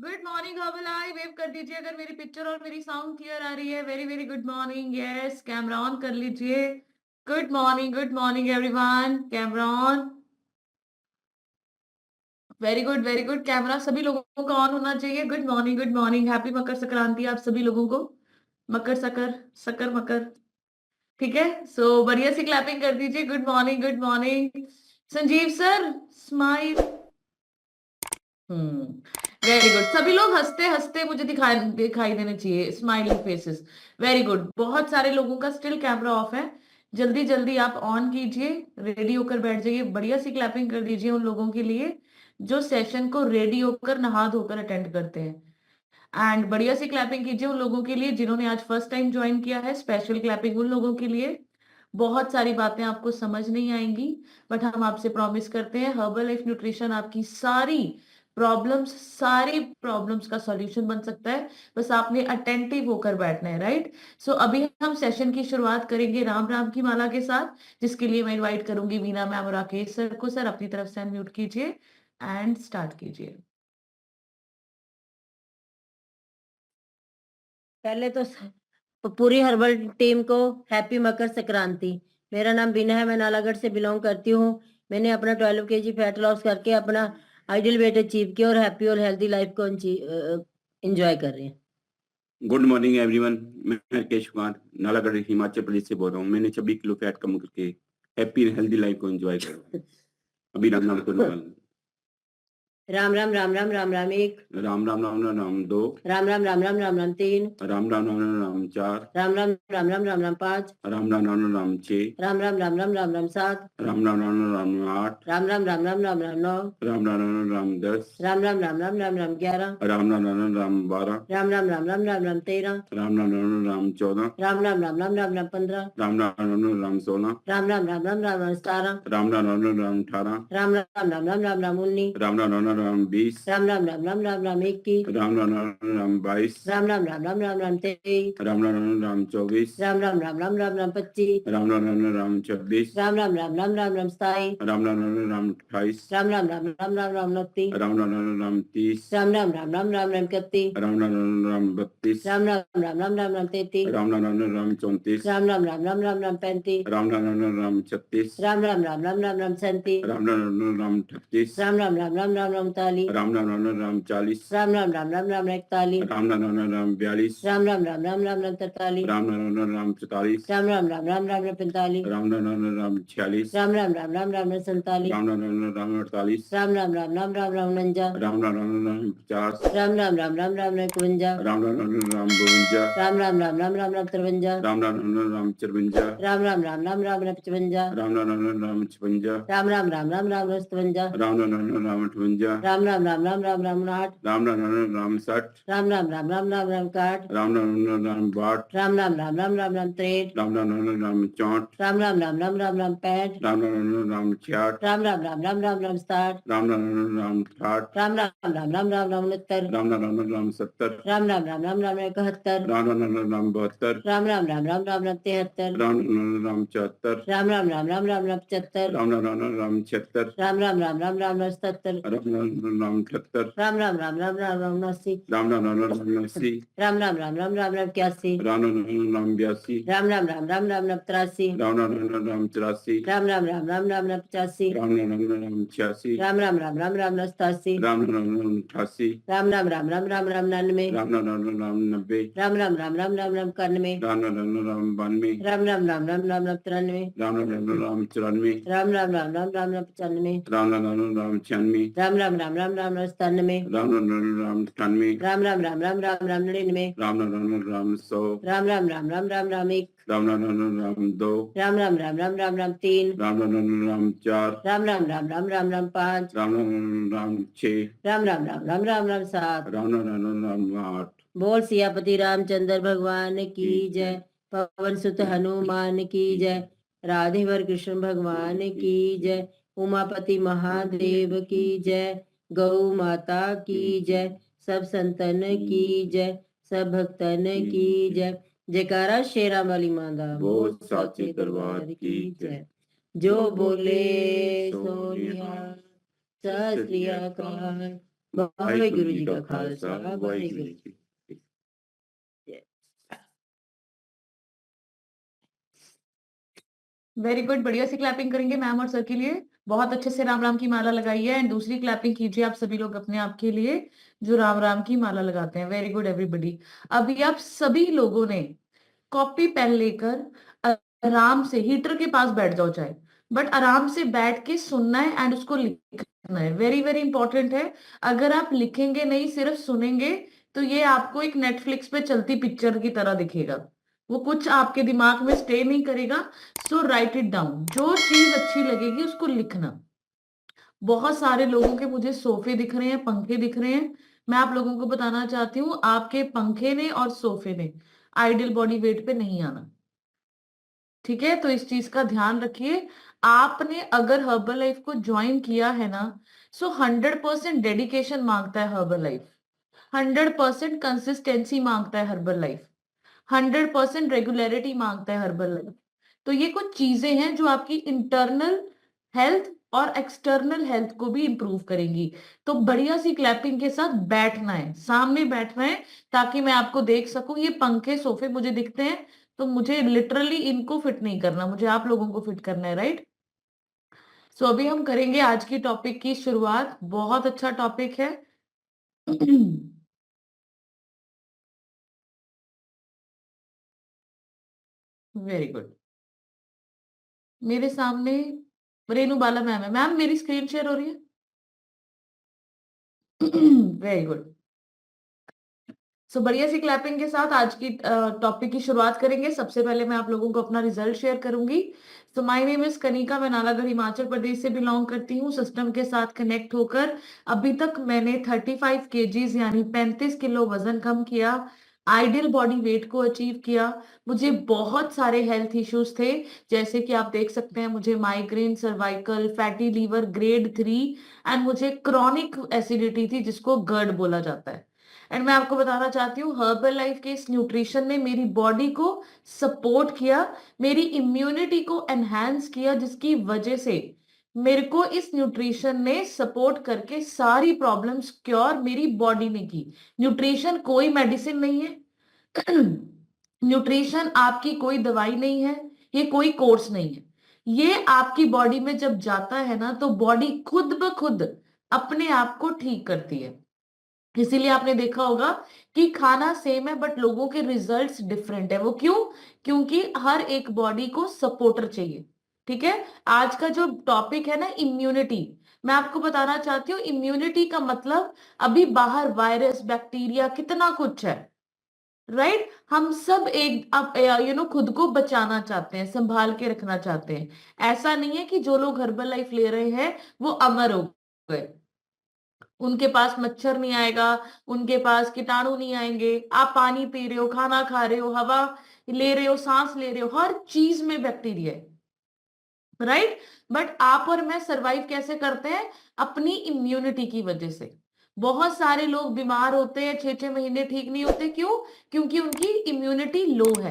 Good morning हवलाई, wave कर दीजिए अगर मेरी पिक्चर और मेरी साउंड क्लियर आ रही है। Very very good morning. Yes, camera on कर लीजिए। Good morning everyone. Camera on. Very good. Camera सभी लोगों का ऑन होना चाहिए। Good morning, good morning. Happy Makar Sankranti आप सभी लोगों को। मकर सकर सकर मकर। ठीक है, सो बढ़िया सी क्लैपिंग कर दीजिए। Good morning, good morning. Sanjeev sir, smile. Very good. सभी लोग हंसते हंसते मुझे दिखाई दिखाई देने चाहिए, स्माइलिंग फेसेस। Very good. बहुत सारे लोगों का स्टिल कैमरा ऑफ है। जल्दी जल्दी आप ऑन कीजिए, रेडी होकर बैठ जाइए। बढ़िया सी क्लैपिंग कर दीजिए उन लोगों के लिए जो सेशन को रेडी होकर नहा धोकर अटेंड करते हैं। एंड बढ़िया सी क्लैपिंग कीजिए उन लोगों के लिए जिन्होंने आज फर्स्ट टाइम ज्वाइन किया है। स्पेशल क्लैपिंग उन लोगों के लिए। बहुत सारी बातें आपको समझ नहीं आएंगी, बट हम आपसे प्रॉमिस करते हैं हर्बल लाइफ न्यूट्रिशन आपकी सारी प्रॉब्लम्स का सॉल्यूशन बन सकता है। बस आपने अटेंटिव होकर बैठना है, राइट। सो अभी हम सेशन की शुरुआत करेंगे राम राम की माला के साथ, जिसके लिए मैं इनवाइट करूंगी वीना मैम और राकेश सर को। सर अपनी तरफ से अनम्यूट कीजिए एंड स्टार्ट कीजिए। पहले तो पूरी हर्बल टीम को हैप्पी मकर संक्रांति। मेरा नाम बीना है, मैं नालागढ़ से बिलोंग करती हूँ। मैंने अपना 12 kg फैट लॉस करके अपना आइडियल वेट अचीव किया और हैप्पी और हेल्दी लाइफ को एंजॉय कर रहे हैं। Good morning everyone. मैं राकेश कुमार नालागढ़ हिमाचल प्रदेश से बोल रहा हूँ। मैंने 26 किलो फैट कम करके हैप्पी हेल्दी लाइफ को एंजॉय कर अभी राम राम राम राम राम राम राम एक, राम राम राम राम राम दो, राम राम राम राम राम राम तीन, राम राम राम राम राम चार, राम राम राम राम राम राम पाँच, राम राम राम राम छः, राम राम राम राम राम राम सात, राम राम राम राम आठ, राम राम राम राम राम राम नौ, राम राम राम राम 10, राम राम राम राम राम राम 11, राम राम राम राम 12, राम राम राम राम राम राम 13, राम राम राम राम 14, राम राम राम राम राम राम 15, राम राम राम राम 16, राम राम राम राम राम राम 17, राम राम राम राम 18, राम राम राम राम राम राम 19, राम राम राम राम 20, राम राम राम राम राम राम 21, राम राम राम राम 22, राम राम राम राम राम राम 23, राम राम राम राम 24, राम राम राम राम राम राम 25, राम राम राम राम 26, राम राम राम राम राम राम 27, राम राम राम राम 28, राम राम राम राम राम राम 29, राम राम राम राम 30, राम राम राम राम राम राम 31, राम राम राम राम 32, राम राम राम राम राम राम 33, राम राम राम राम 34, राम राम राम राम राम राम 35, राम राम राम राम 36, राम राम राम राम राम राम 37, राम राम राम राम 38, राम राम राम राम राम राम 39, राम राम राम राम 40, राम राम राम राम राम 41, राम राम राम राम 42, राम राम राम राम राम राम 43, राम राम राम राम 44, राम राम राम राम राम राम 45, राम राम राम राम 46, राम राम राम राम राम राम 47, राम राम राम राम 48, राम राम राम राम राम राम 49, राम राम राम राम 50, राम राम राम राम राम राम 51, राम राम राम राम 52, राम राम राम राम राम राम 53, राम राम राम राम 54, राम राम राम राम राम राम 55, राम राम राम राम 56, राम राम राम राम राम राम 57, राम राम राम राम 58, राम राम राम राम राम राम 59, राम राम राम राम 60, राम राम राम राम राम राम 61, राम राम राम राम 62, राम राम राम राम राम राम 63, राम राम राम राम 64, राम राम राम राम राम राम 65, राम राम राम राम 66, राम राम राम राम राम राम 67, राम राम राम राम 60, राम राम राम राम राम राम 69, राम राम राम राम 70, राम राम राम राम राम 71, राम राम राम राम 72, राम राम राम राम राम राम 73, राम राम राम 74, राम राम राम राम राम राम 75, राम राम राम राम 76, राम राम राम राम राम राम 77, राम राम राम 78, राम राम राम राम राम राम 89, राम राम राम राम 80, राम राम राम राम राम राम 81, राम राम राम राम 82, राम राम राम राम राम राम 83, राम राम राम राम 84, राम राम राम राम राम राम 85, राम राम राम राम 86, राम राम राम राम राम राम 87, राम राम राम 88, राम राम राम राम राम राम 99, राम राम राम राम 90, राम राम राम राम राम राम 91, राम राम राम राम 92, राम राम राम राम राम राम 93, राम राम राम राम 94, राम राम राम राम राम राम 95, राम राम राम राम 96, राम राम राम राम राम राम 97, राम राम राम राम 98, राम राम राम राम राम राम 99, राम राम राम राम 100, राम राम राम राम राम राम 1, राम राम राम राम 2, राम राम राम राम राम राम 3, राम राम राम राम 4, राम राम राम राम राम राम 5, राम राम राम राम 6, राम राम राम राम राम राम 7, राम राम राम राम 8, बोल सियापति रामचंद्र भगवान की जय, पवन सुत हनुमान की जय, राधेवर कृष्ण भगवान की जय, उमापति महादेव की जय, गौ माता की जय, सब संतन की जय, सब भक्तन की जय। जयकारा शेरा वाली माता बोल साचे दरबार की जय। जो बोले सो निहाल, सत श्री अकाल। वाहिगुरु जी का खालसा वाहिगुरु जी की फतेह। जी। वेरी गुड, बढ़िया सी क्लैपिंग करेंगे मैम और सर के लिए। बहुत अच्छे से राम राम की माला लगाई है। एंड दूसरी क्लैपिंग कीजिए आप सभी लोग अपने आप के लिए जो राम राम की माला लगाते हैं। Very good everybody. अभी आप सभी लोगों ने कॉपी पेन लेकर आराम से हीटर के पास बैठ जाओ चाहे, बट आराम से बैठ के सुनना है एंड उसको लिखना है। वेरी वेरी इंपॉर्टेंट है। अगर आप लिखेंगे नहीं, सिर्फ सुनेंगे, तो ये आपको एक नेटफ्लिक्स पे चलती पिक्चर की तरह दिखेगा, वो कुछ आपके दिमाग में स्टे नहीं करेगा। सो राइट इट डाउन, जो चीज अच्छी लगेगी उसको लिखना। बहुत सारे लोगों के मुझे सोफे दिख रहे हैं, पंखे दिख रहे हैं। मैं आप लोगों को बताना चाहती हूँ, आपके पंखे ने और सोफे ने आइडियल बॉडी वेट पे नहीं आना। ठीक है, तो इस चीज का ध्यान रखिए। आपने अगर हर्बल लाइफ को ज्वाइन किया है ना, सो 100% डेडिकेशन मांगता है हर्बल लाइफ, 100% कंसिस्टेंसी मांगता है हर्बल लाइफ, 100% रेगुलरिटी मांगता है हर्बल लाइफ। तो ये कुछ चीजें हैं जो आपकी इंटरनल हेल्थ और एक्सटर्नल हेल्थ को भी इंप्रूव करेंगी। तो बढ़िया सी क्लैपिंग के साथ बैठना है, सामने बैठना है, ताकि मैं आपको देख सकूं। ये पंखे सोफे मुझे दिखते हैं, तो मुझे लिटरली इनको फिट नहीं करना, मुझे आप लोगों को फिट करना है, राइट। सो अभी हम करेंगे आज की टॉपिक की शुरुआत। बहुत अच्छा टॉपिक है। Very good. मेरे सामने रेनू बाला मैम है। मैम मेरी स्क्रीन शेयर हो रही है? Very good. सो बढ़िया सी क्लैपिंग के साथ आज की टॉपिक की शुरुआत करेंगे। सबसे पहले मैं आप लोगों को अपना रिजल्ट शेयर करूंगी। So my name is Kanika, मैं नालागढ़ हिमाचल प्रदेश से बिलोंग करती हूँ। सिस्टम के साथ कनेक्ट होकर अभी तक मैंने 35 केजीज यानी 35 किलो वजन कम किया, आइडियल बॉडी वेट को अचीव किया। मुझे बहुत सारे हेल्थ इश्यूज थे, जैसे कि आप देख सकते हैं, मुझे migraine, cervical, fatty liver grade 3, and मुझे क्रॉनिक एसिडिटी थी जिसको गर्ड बोला जाता है। एंड मैं आपको बताना चाहती हूँ, हर्बल लाइफ के इस न्यूट्रिशन ने मेरी बॉडी को सपोर्ट किया, मेरी इम्यूनिटी को एनहांस किया, जिसकी वजह से मेरे को इस न्यूट्रिशन ने सपोर्ट करके सारी प्रॉब्लम्स क्योर मेरी बॉडी ने की। न्यूट्रिशन कोई मेडिसिन नहीं है। न्यूट्रिशन आपकी कोई दवाई नहीं है, ये कोई कोर्स नहीं है। ये आपकी बॉडी में जब जाता है ना, तो बॉडी खुद ब खुद अपने आप को ठीक करती है। इसीलिए आपने देखा होगा कि खाना सेम है बट लोगों के रिजल्ट्स डिफरेंट है। वो क्यों? क्योंकि हर एक बॉडी को सपोर्टर चाहिए। ठीक है, आज का जो टॉपिक है ना, इम्यूनिटी, मैं आपको बताना चाहती हूँ इम्यूनिटी का मतलब, अभी बाहर वायरस, बैक्टीरिया, कितना कुछ है, राइट। हम सब एक अब खुद को बचाना चाहते हैं, संभाल के रखना चाहते हैं। ऐसा नहीं है कि जो लोग हर्बल लाइफ ले रहे हैं वो अमर हो गए, उनके पास मच्छर नहीं आएगा, उनके पास कीटाणु नहीं आएंगे। आप पानी पी रहे हो, खाना खा रहे हो, हवा ले रहे हो, सांस ले रहे हो, हर चीज में बैक्टीरिया है, राइट। बट आप और मैं सरवाइव कैसे करते हैं? अपनी इम्यूनिटी की वजह से। बहुत सारे लोग बीमार होते हैं, 6 6 महीने ठीक नहीं होते, क्यों? क्योंकि उनकी इम्यूनिटी लो है।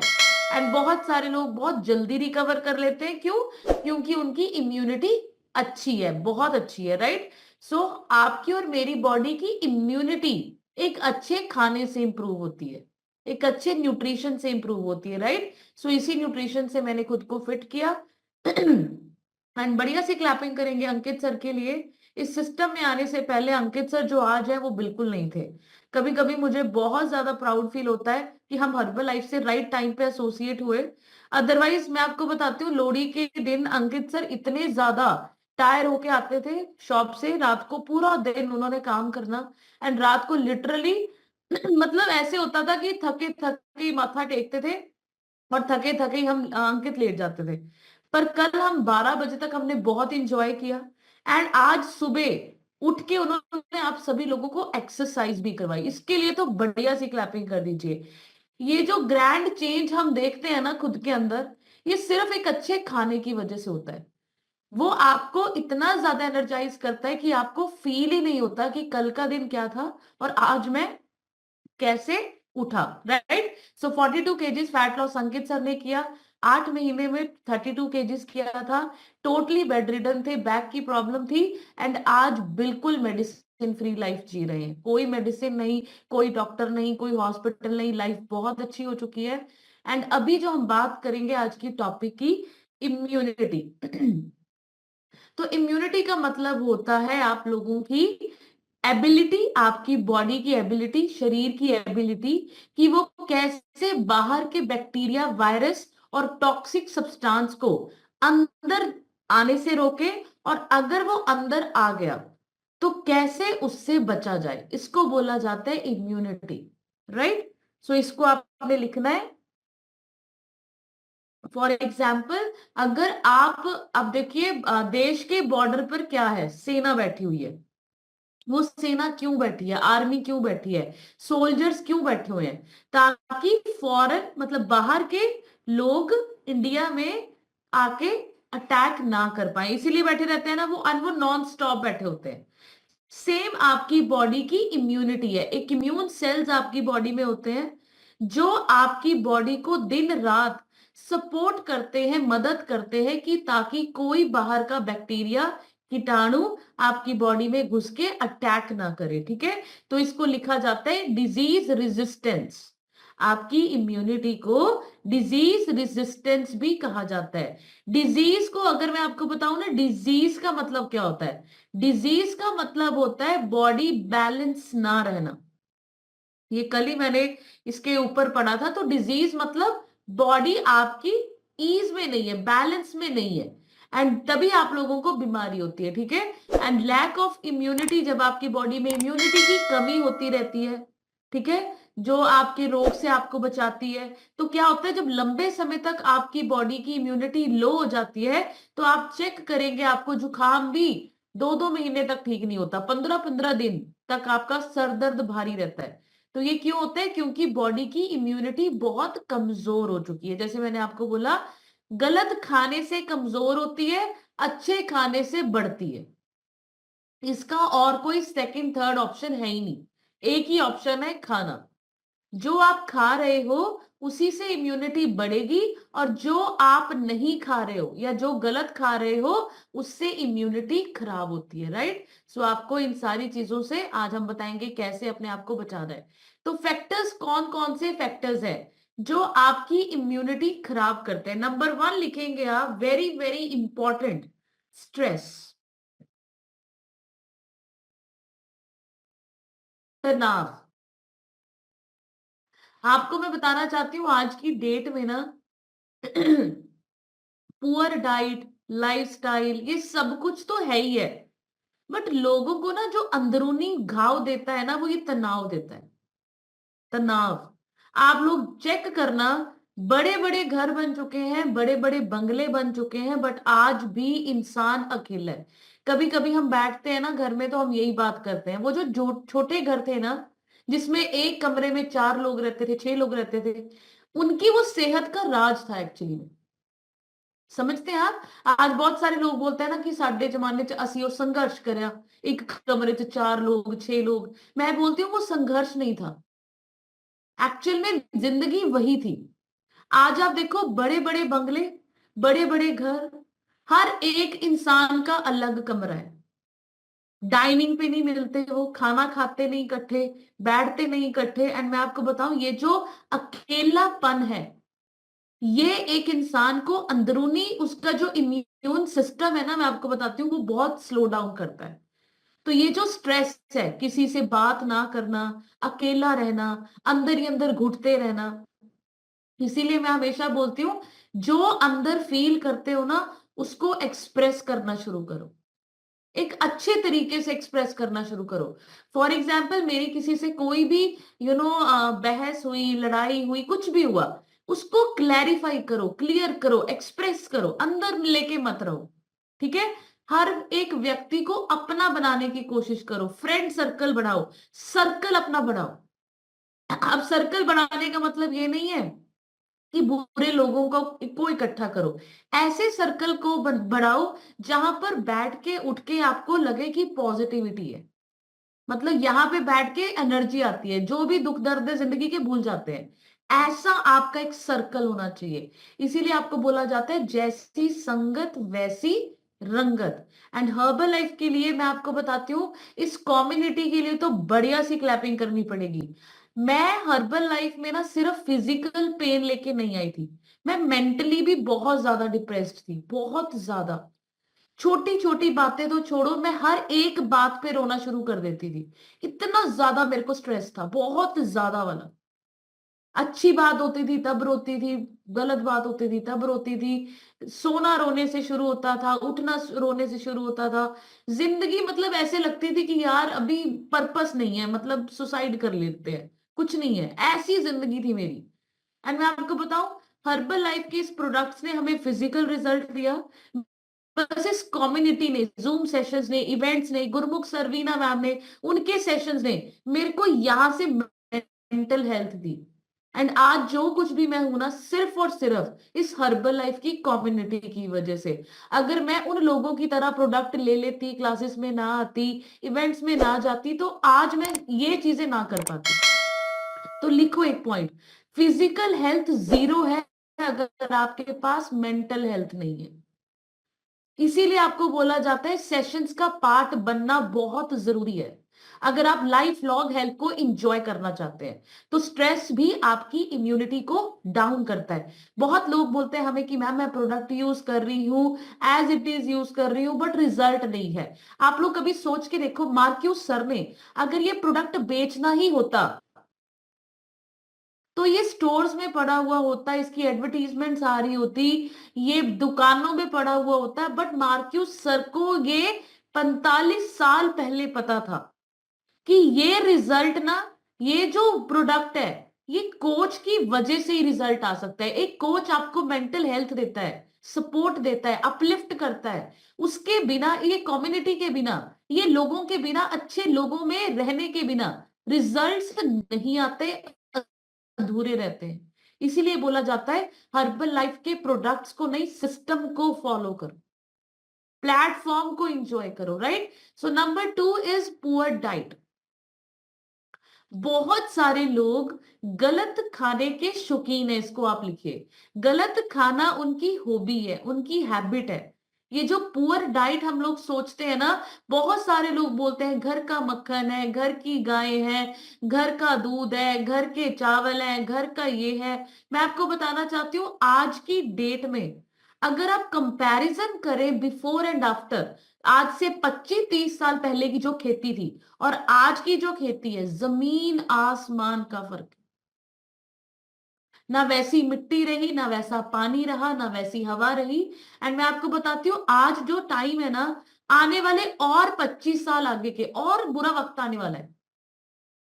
एंड बहुत सारे लोग बहुत जल्दी रिकवर कर लेते हैं, क्यों? क्योंकि उनकी इम्यूनिटी अच्छी है, बहुत अच्छी है, राइट। सो आपकी और मेरी बॉडी की इम्यूनिटी एक अच्छे खाने से इंप्रूव होती है, एक अच्छे न्यूट्रिशन से इंप्रूव होती है, राइट। सो इसी न्यूट्रिशन से मैंने खुद को फिट किया। एंड बढ़िया सी क्लैपिंग करेंगे अंकित सर के लिए। इस सिस्टम में आने से पहले अंकित सर जो आज है वो बिल्कुल नहीं थे। कभी कभी मुझे बहुत ज्यादा प्राउड फील होता है कि हम हर्बल लाइफ से राइट टाइम पे एसोसिएट हुए। अदरवाइज मैं आपको बताती हूँ, लोहड़ी के दिन अंकित सर इतने ज्यादा टायर होके आते थे शॉप से, रात को पूरा दिन उन्होंने काम करना, एंड रात को लिटरली मतलब ऐसे होता था कि थके थके माथा टेकते थे और थके थके ही हम अंकित लेट जाते थे। पर कल हम 12 बजे तक हमने बहुत इंजॉय किया। एंड आज सुबह उठ के उन्होंने आप सभी लोगों को एक्सरसाइज भी करवाई, इसके लिए तो बढ़िया सी क्लैपिंग कर दीजिए। ये जो ग्रैंड चेंज हम देखते हैं ना खुद के अंदर, ये सिर्फ एक अच्छे खाने की वजह से होता है। वो आपको इतना ज्यादा एनर्जाइज करता है कि आपको फील ही नहीं होता कि कल का दिन क्या था और आज मैं कैसे उठा, राइट। सो 42 केजीज फैट लॉस अंकित सर ने किया, 8 महीने में 32 केजीज किया था। टोटली बेड रिडन थे, बैक की प्रॉब्लम थी, एंड आज बिल्कुल मेडिसिन मेडिसिन फ्री लाइफ जी रहे हैं, कोई मेडिसिन नहीं, कोई डॉक्टर नहीं, कोई हॉस्पिटल नहीं, लाइफ बहुत अच्छी हो चुकी है। एंड अभी जो हम बात करेंगे आज की टॉपिक की, इम्यूनिटी। तो इम्यूनिटी का मतलब होता है आप लोगों की एबिलिटी, आपकी बॉडी की एबिलिटी, शरीर की एबिलिटी, कि वो कैसे बाहर के बैक्टीरिया, वायरस और टॉक्सिक सब्सटेंस को अंदर आने से रोके, और अगर वो अंदर आ गया तो कैसे उससे बचा जाए, इसको बोला जाता है इम्यूनिटी। राइट? सो इसको आपने लिखना है। फॉर एग्जाम्पल, अगर आप, अब देखिए देश के बॉर्डर पर क्या है, सेना बैठी हुई है। वो सेना क्यों बैठी है, आर्मी क्यों बैठी है, सोल्जर्स क्यों बैठे हुए हैं? ताकि फॉरेन मतलब बाहर के लोग इंडिया में आके अटैक ना कर पाए, इसीलिए बैठे रहते हैं ना वो नॉन स्टॉप बैठे होते हैं। सेम आपकी बॉडी की इम्यूनिटी है, एक इम्यून सेल्स आपकी बॉडी में होते हैं जो आपकी बॉडी को दिन रात सपोर्ट करते हैं, मदद करते हैं, कि ताकि कोई बाहर का बैक्टीरिया, कीटाणु आपकी बॉडी में घुस के अटैक ना करे। ठीक है? तो इसको लिखा जाता है डिजीज रेजिस्टेंस। आपकी इम्यूनिटी को डिजीज रेजिस्टेंस भी कहा जाता है। डिजीज को अगर मैं आपको बताऊं ना, डिजीज का मतलब क्या होता है? डिजीज का मतलब होता है बॉडी बैलेंस ना रहना। ये कल ही मैंने इसके ऊपर पढ़ा था। तो डिजीज मतलब बॉडी आपकी ईज में नहीं है, बैलेंस में नहीं है, एंड तभी आप लोगों को बीमारी होती है। ठीक है? एंड लैक ऑफ इम्यूनिटी, जब आपकी बॉडी में इम्यूनिटी की कमी होती रहती है, ठीक है, जो आपके रोग से आपको बचाती है, तो क्या होता है, जब लंबे समय तक आपकी बॉडी की इम्यूनिटी लो हो जाती है, तो आप चेक करेंगे आपको जुकाम भी 2-2 महीने तक ठीक नहीं होता, 15-15 दिन तक आपका सर दर्द भारी रहता है। तो ये क्यों होता है? क्योंकि बॉडी की इम्यूनिटी बहुत कमजोर हो चुकी है। जैसे मैंने आपको बोला, गलत खाने से कमजोर होती है, अच्छे खाने से बढ़ती है। इसका और कोई सेकंड थर्ड ऑप्शन है ही नहीं, एक ही ऑप्शन है, खाना। जो आप खा रहे हो उसी से इम्यूनिटी बढ़ेगी, और जो आप नहीं खा रहे हो या जो गलत खा रहे हो उससे इम्यूनिटी खराब होती है। राइट? सो आपको इन सारी चीजों से आज हम बताएंगे कैसे अपने आप को बचाना है। तो फैक्टर्स, कौन कौन से फैक्टर्स है जो आपकी इम्यूनिटी खराब करते हैं? नंबर 1 लिखेंगे आप, वेरी वेरी इंपॉर्टेंट, स्ट्रेस, तनाव। आपको मैं बताना चाहती हूँ आज की डेट में ना पुअर डाइट, लाइफस्टाइल, ये सब कुछ तो है ही है, बट लोगों को ना जो अंदरूनी घाव देता है ना, वो ये तनाव देता है। तनाव। आप लोग चेक करना, बड़े बड़े घर बन चुके हैं, बड़े बड़े बंगले बन चुके हैं, बट आज भी इंसान अकेला है। कभी कभी हम बैठते हैं ना घर में, तो हम यही बात करते हैं, वो जो छोटे घर थे ना, जिसमें एक कमरे में 4 लोग रहते थे, 6 लोग रहते थे, उनकी वो सेहत का राज था एक्चुअली में। समझते हैं आप? आज बहुत सारे लोग बोलते हैं ना कि साडे जमाने च असी वो संघर्ष करया, एक कमरे च 4 लोग, 6 लोग। मैं बोलती हूँ वो संघर्ष नहीं था, एक्चुअल में जिंदगी वही थी। आज आप देखो, बड़े बड़े बंगले, बड़े बड़े घर, हर एक इंसान का अलग कमरा है, डाइनिंग पे नहीं मिलते, वो खाना खाते नहीं इकट्ठे, बैठते नहीं इकट्ठे। एंड मैं आपको बताऊं, ये जो अकेलापन है, ये एक इंसान को अंदरूनी, उसका जो इम्यून सिस्टम है ना, मैं आपको बताती हूँ, वो बहुत स्लो डाउन करता है। तो ये जो स्ट्रेस है, किसी से बात ना करना, अकेला रहना, अंदर ही अंदर घुटते रहना, इसीलिए मैं हमेशा बोलती हूँ, जो अंदर फील करते हो ना, उसको एक्सप्रेस करना शुरू करो, एक अच्छे तरीके से एक्सप्रेस करना शुरू करो। फॉर एग्जाम्पल, मेरी किसी से कोई भी बहस हुई, लड़ाई हुई, कुछ भी हुआ, उसको क्लैरिफाई करो, क्लियर करो, एक्सप्रेस करो, अंदर लेके मत रहो। ठीक है? हर एक व्यक्ति को अपना बनाने की कोशिश करो, फ्रेंड सर्कल बढ़ाओ, सर्कल अपना बढ़ाओ। अब सर्कल बढ़ाने का मतलब ये नहीं है कि बुरे लोगों को इकट्ठा करो, ऐसे सर्कल को बढ़ाओ जहां पर बैठ के उठ के आपको लगे कि पॉजिटिविटी है, मतलब यहाँ पे बैठ के एनर्जी आती है, जो भी दुख दर्द है जिंदगी के भूल जाते हैं। ऐसा आपका एक सर्कल होना चाहिए। इसीलिए आपको बोला जाता है, जैसी संगत वैसी रंगत। एंड हर्बल लाइफ के लिए मैं आपको बताती हूँ, इस कम्युनिटी के लिए तो बढ़िया सी क्लैपिंग करनी पड़ेगी। मैं हर्बल लाइफ में ना सिर्फ फिजिकल पेन लेके नहीं आई थी, मैं मेंटली भी बहुत ज्यादा डिप्रेस्ड थी, बहुत ज्यादा। छोटी छोटी बातें तो छोड़ो, मैं हर एक बात पे रोना शुरू कर देती थी। इतना ज्यादा मेरे को स्ट्रेस था, बहुत ज्यादा वाला। अच्छी बात होती थी तब रोती थी, गलत बात होती थी तब रोती थी। सोना रोने से शुरू होता था, उठना रोने से शुरू होता था। जिंदगी मतलब ऐसे लगती थी कि यार अभी पर्पस नहीं है, मतलब सुसाइड कर लेते हैं, कुछ नहीं है, ऐसी जिंदगी थी मेरी। एंड मैं आपको बताऊं, हर्बल लाइफ के इस प्रोडक्ट्स ने हमें फिजिकल रिजल्ट दिया। बस इस कम्युनिटी ने, जूम सेशंस ने, इवेंट्स ने, गुरमुख सरवीना मैम ने, उनके सेशंस ने मेरे को यहां से मेंटल हेल्थ दी। एंड आज जो कुछ भी मैं हूं ना, सिर्फ और सिर्फ इस हर्बल लाइफ की कम्युनिटी की वजह से। अगर मैं उन लोगों की तरह प्रोडक्ट ले लेती, क्लासेस में ना आती, इवेंट्स में ना जाती, तो आज मैं ये चीजें ना कर पाती। तो लिखो एक पॉइंट, फिजिकल हेल्थ जीरो है अगर आपके पास मेंटल हेल्थ नहीं है। इसीलिए आपको बोला जाता है सेशंस का पार्ट बनना बहुत जरूरी है। अगर आप लाइफ लॉन्ग हेल्थ को एंजॉय करना चाहते हैं, तो स्ट्रेस भी आपकी इम्यूनिटी को डाउन करता है। बहुत लोग बोलते हैं हमें कि मैम मैं प्रोडक्ट यूज कर रही हूं, एज इट इज यूज कर रही हूं, बट रिजल्ट नहीं है। आप लोग कभी सोच के देखो, मार्क्यूस सर ने अगर ये प्रोडक्ट बेचना ही होता तो ये स्टोर्स में पड़ा हुआ होता, इसकी एडवर्टीजमेंट्स आ रही होती, ये दुकानों में पड़ा हुआ होता। बट मार्क्यूस सर को ये 45 साल पहले पता था कि ये रिजल्ट ना, ये जो प्रोडक्ट है, ये कोच की वजह से ही रिजल्ट आ सकता है। एक कोच आपको मेंटल हेल्थ देता है, सपोर्ट देता है, अपलिफ्ट करता है। उसके बिना, ये कम्युनिटी के बिना, ये लोगों के बिना, अच्छे लोगों में रहने के बिना रिजल्ट्स नहीं आते, अधूरे रहते हैं। इसीलिए बोला जाता है हर्बल लाइफ के प्रोडक्ट्स को नहीं, सिस्टम को फॉलो करो, प्लेटफॉर्म को एंजॉय करो, right. So number 2 is poor diet. बहुत सारे लोग गलत खाने के शौकीन है, इसको आप लिखिए। गलत खाना उनकी हॉबी है, उनकी हैबिट है। ये जो पुअर डाइट हम लोग सोचते हैं ना, बहुत सारे लोग बोलते हैं घर का मक्खन है, घर की गाय है, घर का दूध है, घर के चावल है, घर का ये है। मैं आपको बताना चाहती हूँ, आज की डेट में अगर आप कंपैरिजन करें बिफोर एंड आफ्टर, आज से 25-30 साल पहले की जो खेती थी और आज की जो खेती है, जमीन आसमान का फर्क। ना वैसी मिट्टी रही, ना वैसा पानी रहा, ना वैसी हवा रही। एंड मैं आपको बताती हूँ, आज जो टाइम है ना, आने वाले और 25 साल आगे के और बुरा वक्त आने वाला है।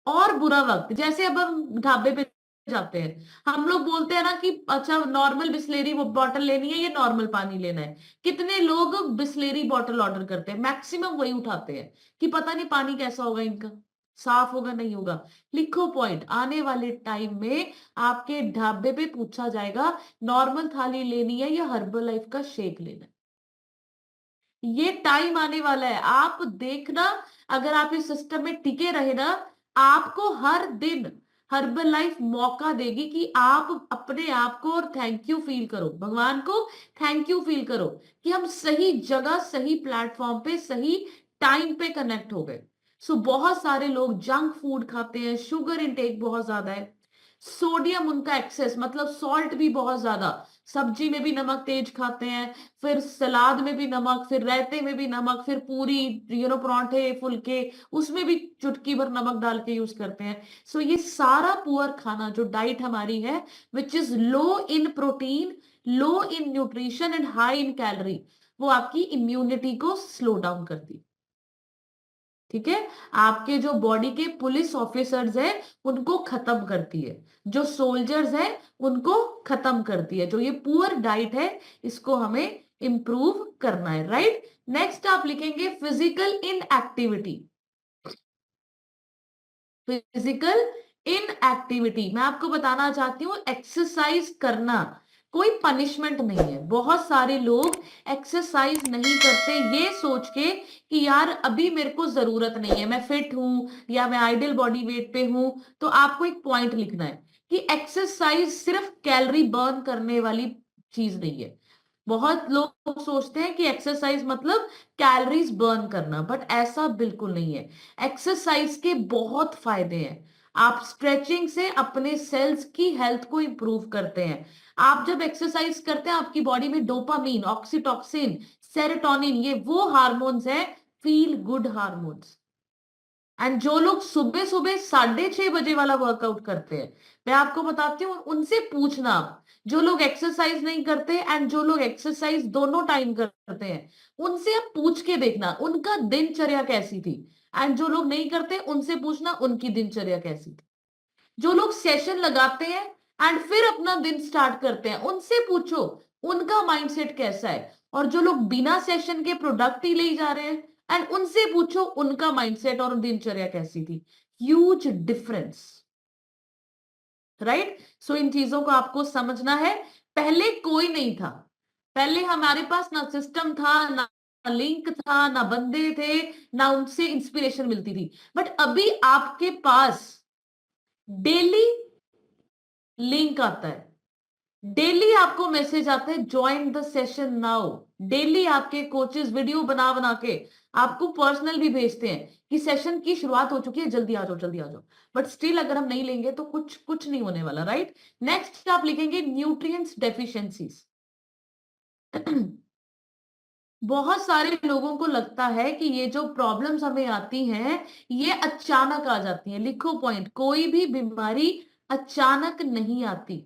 और बुरा वक्त, जैसे अब हम ढाबे पे जाते हैं, हम लोग बोलते हैं ना कि अच्छा नॉर्मल बिस्लेरी वो बॉटल लेनी है, ये नॉर्मल पानी लेना है। कितने लोग बिस्लेरी बॉटल ऑर्डर करते हैं, मैक्सिमम वही उठाते हैं कि पता नहीं पानी कैसा होगा इनका, साफ होगा नहीं होगा। लिखो पॉइंट, आने वाले टाइम में आपके ढाबे पे पूछा जाएगा नॉर्मल थाली लेनी है या हर्बल लाइफ का शेक लेना है। ये टाइम आने वाला है, आप देखना। अगर आप इस सिस्टम में टिके रहे ना, आपको हर दिन हर्बल लाइफ मौका देगी कि आप अपने आप को और थैंक यू फील करो, भगवान को थैंक यू फील करो कि हम सही जगह, सही प्लेटफॉर्म पे, सही टाइम पे कनेक्ट हो गए। सो बहुत सारे लोग जंक फूड खाते हैं, शुगर इंटेक बहुत ज्यादा है, सोडियम उनका एक्सेस, मतलब सॉल्ट भी बहुत ज्यादा, सब्जी में भी नमक तेज खाते हैं, फिर सलाद में भी नमक, फिर रायते में भी नमक, फिर पूरी परांठे फुलके, उसमें भी चुटकी भर नमक डाल के यूज करते हैं। सो ये सारा पुअर खाना जो डाइट हमारी है, which is low in protein, low in nutrition and high in calorie, वो आपकी इम्यूनिटी को स्लो डाउन करती है। ठीक है, आपके जो बॉडी के पुलिस ऑफिसर्स हैं उनको खत्म करती है, जो सोल्जर्स हैं उनको खत्म करती है। जो ये पुअर डाइट है, इसको हमें इंप्रूव करना है, राइट। नेक्स्ट आप लिखेंगे फिजिकल इनएक्टिविटी। फिजिकल इनएक्टिविटी, मैं आपको बताना चाहती हूँ, एक्सरसाइज करना कोई पनिशमेंट नहीं है। बहुत सारे लोग एक्सरसाइज नहीं करते ये सोच के कि यार अभी मेरे को जरूरत नहीं है, मैं फिट हूं या मैं आइडियल बॉडी वेट पे हूं। तो आपको एक पॉइंट लिखना है कि एक्सरसाइज सिर्फ कैलोरी बर्न करने वाली चीज नहीं है। बहुत लोग सोचते हैं कि एक्सरसाइज मतलब कैलोरीज बर्न करना, बट ऐसा बिल्कुल नहीं है। एक्सरसाइज के बहुत फायदे हैं। आप स्ट्रेचिंग से अपने सेल्स की हेल्थ को इंप्रूव करते हैं। आप जब एक्सरसाइज करते हैं आपकी बॉडी में डोपामीन, ऑक्सीटॉक्सिन, सेरोटोनिन, ये वो हार्मोन्स हैं, फील गुड हार्मोन्स। एंड जो लोग सुबह सुबह 6:30 बजे वाला वर्कआउट करते हैं, मैं आपको बताती हूँ, उनसे पूछना आप, जो लोग एक्सरसाइज नहीं करते एंड जो लोग एक्सरसाइज दोनों टाइम करते हैं, उनसे आप पूछ के देखना उनका दिनचर्या कैसी थी। एंड जो लोग नहीं करते उनसे पूछना उनकी दिनचर्या कैसी थी। जो लोग सेशन लगाते हैं एंड फिर अपना दिन स्टार्ट करते हैं, उनसे पूछो उनका माइंडसेट कैसा है। और जो लोग बिना सेशन के प्रोडक्ट ही ले जा रहे हैं, एंड उनसे पूछो उनका माइंडसेट और दिनचर्या कैसी थी। Huge difference, right. सो इन चीजों को आपको समझना है। पहले कोई नहीं था, पहले हमारे पास ना सिस्टम था, ना लिंक था, ना बंदे थे, ना उनसे इंस्पिरेशन मिलती थी। बट अभी आपके पास डेली लिंक आता है, डेली आपको मैसेज आता है join the session now. Daily आपके कोचेस वीडियो बना बना के आपको पर्सनल भी भेजते हैं कि सेशन की शुरुआत हो चुकी है, जल्दी आ जाओ, जल्दी आ जाओ। बट स्टिल अगर हम नहीं लेंगे तो कुछ कुछ नहीं होने वाला, राइट। नेक्स्ट आप लिखेंगे न्यूट्रिएंट्स डेफिशिएंसीज। बहुत सारे लोगों को लगता है कि ये जो प्रॉब्लम्स हमें आती हैं ये अचानक आ जाती हैं। लिखो पॉइंट, कोई भी बीमारी अचानक नहीं आती।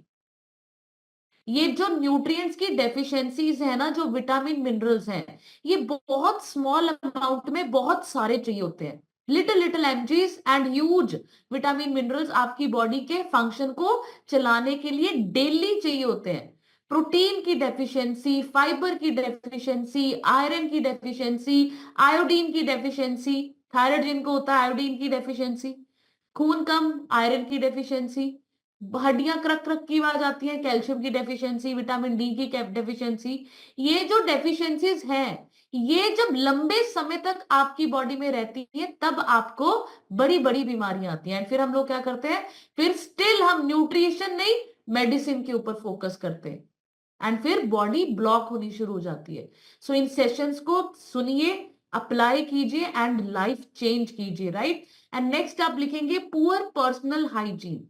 ये जो न्यूट्रिएंट्स की डेफिशिएंसीज है ना, जो विटामिन मिनरल्स हैं, ये बहुत स्मॉल अमाउंट में बहुत सारे चाहिए होते हैं। लिटिल लिटिल एमजीज एंड ह्यूज विटामिन मिनरल्स आपकी बॉडी के फंक्शन को चलाने के लिए डेली चाहिए होते हैं। प्रोटीन की डेफिशिएंसी, फाइबर की डेफिशिएंसी, आयरन की डेफिशिएंसी, आयोडीन की डेफिशिएंसी, थायराइड जिनको होता है आयोडीन की डेफिशिएंसी, खून कम, आयरन की डेफिशिएंसी, हड्डियां क्रक क्रक की आवाज आती है, कैल्शियम की डेफिशिएंसी, विटामिन डी की डेफिशिएंसी। ये जो डेफिशिएंसीज हैं, ये जब लंबे समय तक आपकी बॉडी में रहती है तब आपको बड़ी बड़ी बीमारियां आती हैं। फिर हम लोग क्या करते हैं, फिर स्टिल हम न्यूट्रिशन नहीं मेडिसिन के ऊपर फोकस करते हैं, एंड फिर बॉडी ब्लॉक होनी शुरू हो जाती है। सो इन सेशंस को सुनिए, अप्लाई कीजिए एंड लाइफ चेंज कीजिए, राइट। एंड नेक्स्ट आप लिखेंगे poor personal hygiene.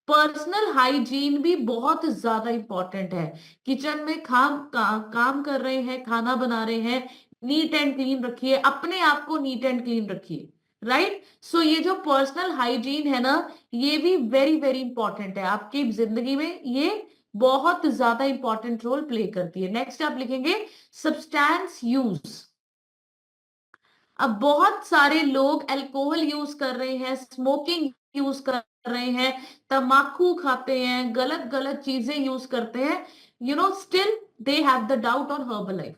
Personal hygiene भी बहुत ज्यादा इंपॉर्टेंट है। किचन में काम कर रहे हैं, खाना बना रहे हैं, नीट एंड क्लीन रखिए, अपने आप को नीट एंड क्लीन रखिए, राइट। सो ये जो पर्सनल हाइजीन है ना, ये भी वेरी वेरी इंपॉर्टेंट है आपकी जिंदगी में, ये बहुत ज्यादा इंपॉर्टेंट रोल प्ले करती है। नेक्स्ट आप लिखेंगे सब्सटेंस यूज। अब बहुत सारे लोग अल्कोहल यूज कर रहे हैं, स्मोकिंग यूज कर रहे हैं, तम्बाकू खाते हैं, गलत गलत चीजें यूज करते हैं, still they have the doubt on herbal life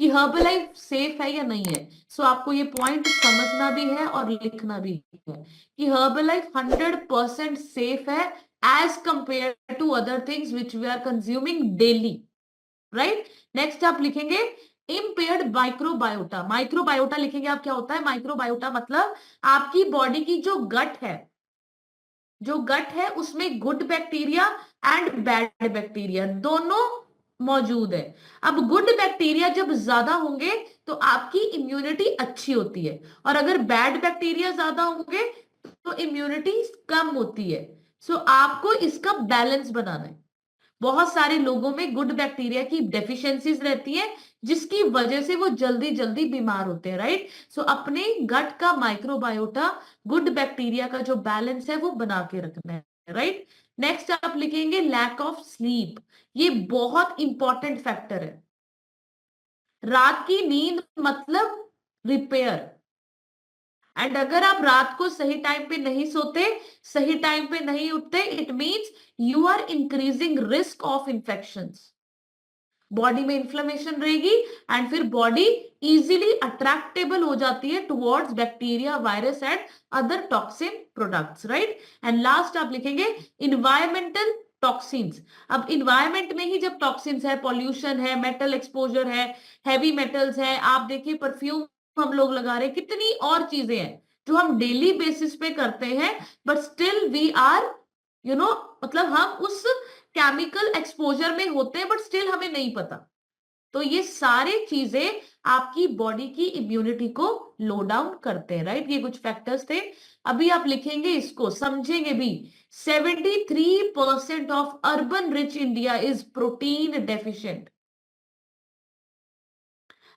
कि हर्बल लाइफ सेफ है या नहीं है। सो आपको ये पॉइंट समझना भी है और लिखना भी है कि हर्बल लाइफ 100% सेफ है as compare to other things which we are consuming daily, right. Next आप लिखेंगे इम्पेयर्ड माइक्रोबायोटा। माइक्रोबायोटा लिखेंगे आप, क्या होता है माइक्रोबायोटा, मतलब आपकी बॉडी की जो गट है, उसमें good bacteria and bad bacteria दोनों मौजूद है। अब गुड बैक्टीरिया जब ज्यादा होंगे तो आपकी इम्यूनिटी अच्छी होती है, और अगर बैड बैक्टीरिया ज्यादा होंगे तो इम्यूनिटी कम होती है। सो आपको इसका बैलेंस बनाना है। बहुत सारे लोगों में गुड बैक्टीरिया की डेफिशिएंसीज रहती है जिसकी वजह से वो जल्दी जल्दी बीमार होते हैं, राइट। सो अपने गट का माइक्रोबायोटा, गुड बैक्टीरिया का जो बैलेंस है वो बना के रखना है, राइट। नेक्स्ट आप लिखेंगे लैक ऑफ स्लीप। ये बहुत इंपॉर्टेंट फैक्टर है। रात की नींद मतलब रिपेयर, एंड अगर आप रात को सही टाइम पे नहीं सोते, सही टाइम पे नहीं उठते, it means you are increasing risk of infections. Body में इन्फ्लेमेशन रहेगी एंड फिर बॉडी इजीली अट्रैक्टेबल हो जाती है towards bacteria, virus and other toxin products, right. And last आप लिखेंगे इन्वायरमेंटल टॉक्सिन्स। अब इन्वायरमेंट में ही जब टॉक्सिन्स है, पॉल्यूशन है, मेटल एक्सपोजर है, हैवी मेटल्स है, आप देखिए परफ्यूम हम लोग लगा रहे हैं, कितनी और चीजें हैं जो हम डेली बेसिस पे करते हैं, बट स्टिल वी आर मतलब हम उस केमिकल एक्सपोजर में होते हैं बट स्टिल हमें नहीं पता। तो ये सारे चीजें आपकी बॉडी की इम्यूनिटी को लो डाउन करते हैं, राइट। ये कुछ फैक्टर्स थे। अभी आप लिखेंगे, इसको समझेंगे भी। 73% of urban rich India is protein deficient.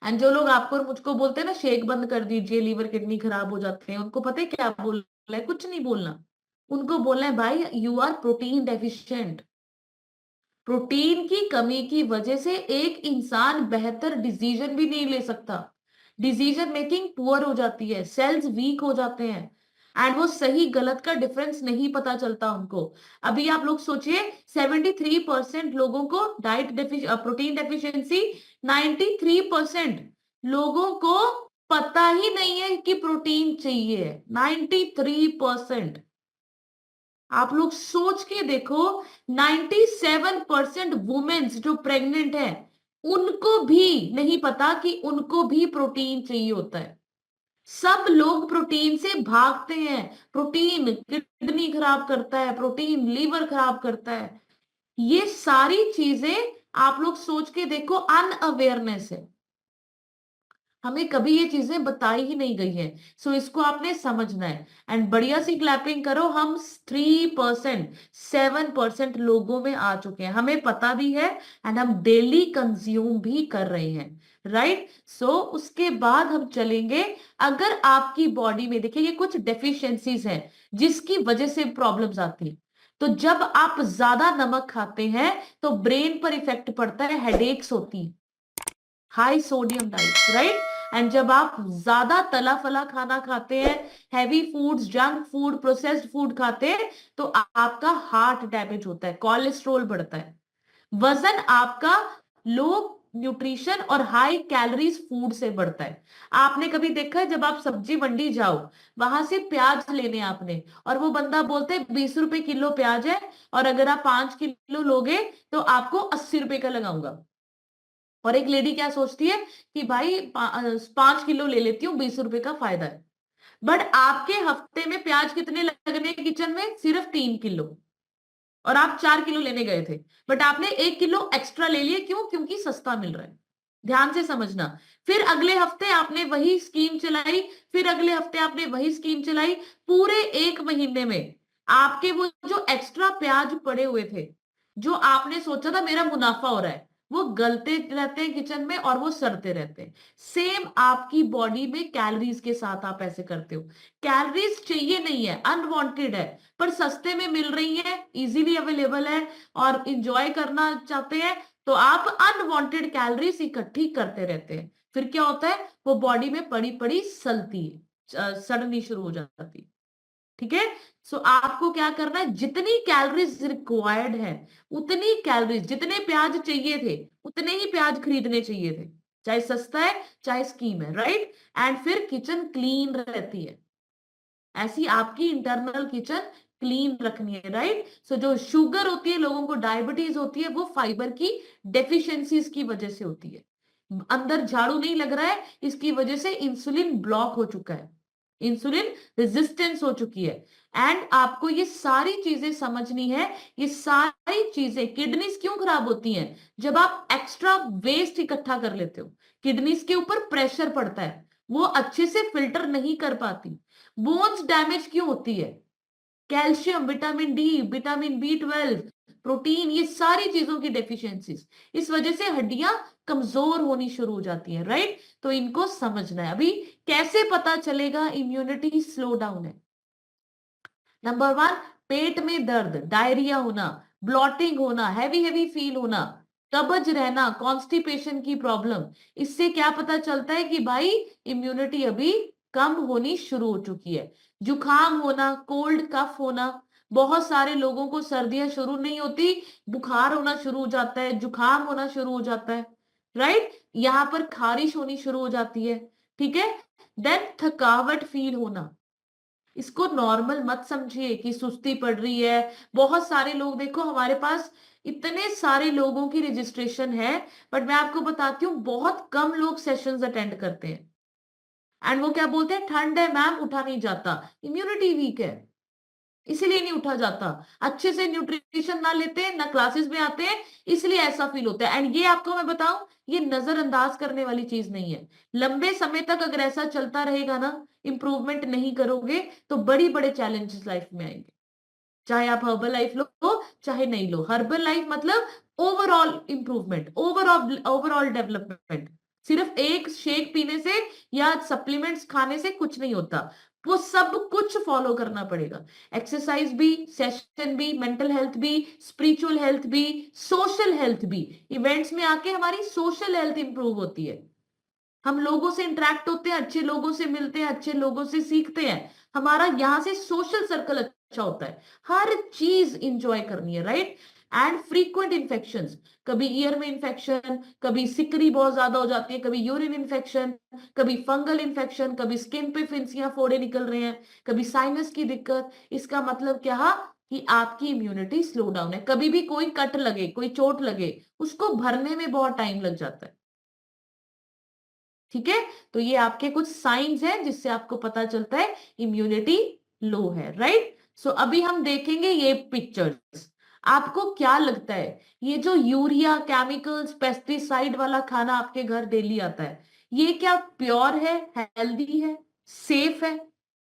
And जो लोग आपको और मुझको बोलते हैं ना शेक बंद कर दीजिए, लीवर किडनी खराब हो जाते हैं, उनको पता है क्या बोलना है? कुछ नहीं बोलना। उनको बोलना है भाई you are protein deficient. Protein की कमी की वजह से एक इंसान बेहतर डिसीजन भी नहीं ले सकता। डिसीजन मेकिंग पुअर हो जाती है, सेल्स वीक हो जाते हैं, एंड वो सही गलत का डिफरेंस नहीं पता चलता उनको। अभी आप लोग सोचिए, 73% लोगों को प्रोटीन डेफिशिएंसी, 93% लोगों को पता ही नहीं है कि प्रोटीन चाहिए। 93%। आप लोग सोच के देखो, 97% वुमेन्स जो प्रेग्नेंट है उनको भी नहीं पता कि उनको भी प्रोटीन चाहिए होता है। सब लोग प्रोटीन से भागते हैं। प्रोटीन किडनी खराब करता है, प्रोटीन लीवर खराब करता है। ये सारी चीजें आप लोग सोच के देखो, अनअवेयरनेस है। हमें कभी ये चीजें बताई ही नहीं गई हैं। सो इसको आपने समझना है। एंड बढ़िया सी क्लैपिंग करो। हम 3%, 7% लोगों में आ चुके हैं, हमें पता भी है, एंड हम डेली कंज्यूम भी कर रहे हैं, राइट। सो उसके बाद हम चलेंगे, अगर आपकी बॉडी में देखिए ये कुछ डेफिशिएंसीज हैं जिसकी वजह से प्रॉब्लम्स आती हैं। तो जब आप ज्यादा नमक खाते हैं तो ब्रेन पर इफेक्ट पड़ता है, हेडेक्स होती है, high sodium diet, right. And जब आप ज्यादा तला फला खाना खाते हैं, heavy foods, junk food, processed food खाते हैं, तो आपका हार्ट डैमेज होता है, कोलेस्ट्रोल बढ़ता है, वजन आपका लो न्यूट्रिशन और हाई कैलोरीज फूड से बढ़ता है। आपने कभी देखा है, जब आप सब्जी मंडी जाओ, वहां से प्याज लेने आपने, और वो बंदा बोलते हैं 20 रुपए किलो प्याज है, और अगर आप 5 किलो लोगे तो आपको 80 रुपए का लगाऊंगा। और एक लेडी क्या सोचती है कि भाई 5 किलो ले लेती हूँ, 20 रुपए का फायदा है। बट आपके हफ्ते में प्याज कितने लगने हैं किचन में? सिर्फ 3 किलो। और आप 4 किलो लेने गए थे, बट आपने 1 किलो एक्स्ट्रा ले लिया, क्यों? क्योंकि सस्ता मिल रहा है। ध्यान से समझना। फिर अगले हफ्ते आपने वही स्कीम चलाई, फिर अगले हफ्ते आपने वही स्कीम चलाई। पूरे 1 महीने में आपके वो जो एक्स्ट्रा प्याज पड़े हुए थे, जो आपने सोचा था मेरा मुनाफा हो रहा है, वो गलते रहते हैं किचन में और वो सड़ते रहते हैं। सेम आपकी बॉडी में कैलोरीज के साथ आप ऐसे करते हो। कैलोरीज चाहिए नहीं है, अनवांटेड है, पर सस्ते में मिल रही है, इजीली अवेलेबल है, और इंजॉय करना चाहते हैं, तो आप अनवांटेड कैलोरीज इकट्ठी करते रहते हैं। फिर क्या होता है? वो बॉडी में पड़ी पड़ी सलती है, सड़नी शुरू हो जाती है। ठीक है। सो आपको क्या करना है, जितनी कैलोरीज रिक्वायर्ड है उतनी कैलोरीज, जितने प्याज चाहिए थे उतने ही प्याज खरीदने चाहिए थे, चाहे सस्ता है चाहे स्कीम है, राइट। एंड फिर किचन क्लीन रहती है। ऐसी आपकी इंटरनल किचन क्लीन रखनी है, राइट। सो जो शुगर होती है, लोगों को डायबिटीज होती है, वो फाइबर की डेफिशिएंसीज की वजह से होती है। अंदर झाड़ू नहीं लग रहा है, इसकी वजह से इंसुलिन ब्लॉक हो चुका है, इंसुलिन रेजिस्टेंस हो चुकी है। एंड आपको ये सारी चीजें समझनी है। ये सारी चीजें, किडनीज क्यों खराब होती हैं? जब आप एक्स्ट्रा वेस्ट इकट्ठा कर लेते हो, किडनीज के ऊपर प्रेशर पड़ता है, वो अच्छे से फिल्टर नहीं कर पाती। बोन्स डैमेज क्यों होती है? Calcium, vitamin D, vitamin B12, protein, ये सारी चीजों की डेफिशिएंसीज, इस वजह से हड्डियां कमजोर होनी शुरू हो जाती हैं, राइट। तो इनको समझना है। अभी कैसे पता चलेगा इम्यूनिटी स्लो डाउन है? नंबर 1, पेट में दर्द, डायरिया होना, ब्लॉटिंग होना, हैवी हैवी फील होना, कब्ज रहना, कॉन्स्टिपेशन की प्रॉब्लम। इससे क्या पता चलता है कि भाई इम्यूनिटी अभी कम होनी शुरू हो चुकी है। जुकाम होना, कोल्ड कफ होना, बहुत सारे लोगों को सर्दियां शुरू नहीं होती, बुखार होना शुरू हो जाता है, जुकाम होना शुरू हो जाता है, राइट। यहाँ पर खारिश होनी शुरू हो जाती है, ठीक है। देन थकावट फील होना। इसको नॉर्मल मत समझिए कि सुस्ती पड़ रही है। बहुत सारे लोग, देखो हमारे पास इतने सारे लोगों की रजिस्ट्रेशन है, बट मैं आपको बताती हूँ बहुत कम लोग सेशंस अटेंड करते हैं। एंड वो क्या बोलते हैं, ठंड है मैम, उठा नहीं जाता, इम्यूनिटी वीक है। इसीलिए नहीं उठा जाता। अच्छे से न्यूट्रिशन ना लेते, ना क्लासेस में आते हैं, इसलिए ऐसा फील होता है। एंड ये आपको मैं बताऊं, ये नजरअंदाज करने वाली चीज नहीं है। लंबे समय तक अगर ऐसा चलता रहेगा ना, इंप्रूवमेंट नहीं करोगे, तो बड़ी बड़े चैलेंजेस लाइफ में आएंगे। चाहे आप हर्बल लाइफ लो चाहे नहीं लो। हर्बल लाइफ मतलब ओवरऑल इंप्रूवमेंट, ओवरऑल डेवलपमेंट। सिर्फ एक शेक पीने से या सप्लीमेंट्स खाने से कुछ नहीं होता, वो सब कुछ फॉलो करना पड़ेगा। एक्सरसाइज भी, सेशन भी, मेंटल हेल्थ भी, स्पिरिचुअल हेल्थ भी, सोशल हेल्थ भी। इवेंट्स में आके हमारी सोशल हेल्थ इंप्रूव होती है। हम लोगों से इंटरेक्ट होते हैं, अच्छे लोगों से मिलते हैं, अच्छे लोगों से सीखते हैं, हमारा यहां से सोशल सर्कल अच्छा होता है। हर चीज इंजॉय करनी है, राइट। एंड फ्रीक्वेंट इन्फेक्शंस, कभी ईयर में इन्फेक्शन, कभी सिकरी बहुत ज्यादा हो जाती है, कभी यूरिन इन्फेक्शन, कभी फंगल इन्फेक्शन, कभी स्किन पे फिंसियां फोड़े निकल रहे हैं, कभी साइनस की दिक्कत। इसका मतलब क्या कि आपकी इम्यूनिटी स्लो डाउन है। कभी भी कोई कट लगे, कोई चोट लगे, उसको भरने में बहुत टाइम लग जाता है। ठीक है, तो ये आपके कुछ साइंस हैं जिससे आपको पता चलता है इम्यूनिटी लो है, राइट। सो अभी हम देखेंगे ये पिक्चर्स। आपको क्या लगता है, ये जो यूरिया, केमिकल्स, पेस्टिसाइड वाला खाना आपके घर डेली आता है, ये क्या प्योर है, हेल्दी है, सेफ है,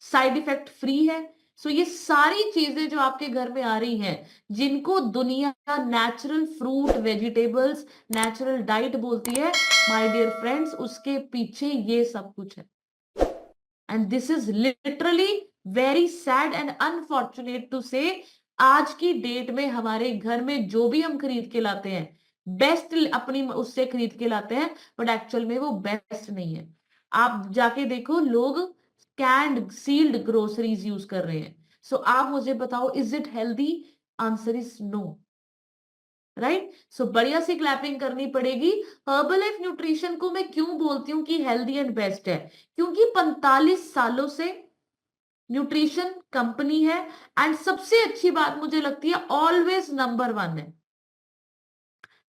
साइड इफेक्ट फ्री है? सो ये सारी चीजें जो आपके घर में आ रही हैं, जिनको दुनिया natural fruit, vegetables, natural diet बोलती है, माय डियर फ्रेंड्स, उसके पीछे ये सब कुछ है। And this is literally very sad and unfortunate to say, आज की डेट में हमारे घर में जो भी हम खरीद के लाते हैं, बेस्ट अपनी उससे खरीद के लाते हैं, बट एक्चुअल में वो बेस्ट नहीं है। आप जाके देखो, लोग कैंड सील्ड ग्रोसरीज यूज कर रहे हैं। सो आप मुझे बताओ, is it healthy? Answer is no, right. So बढ़िया सी क्लैपिंग करनी पड़ेगी। हर्बल लाइफ न्यूट्रिशन को मैं क्यों बोलती हूँ कि हेल्दी एंड बेस्ट है, क्योंकि 45 सालों से न्यूट्रिशन कंपनी है। एंड सबसे अच्छी बात मुझे लगती है, ऑलवेज नंबर 1 है।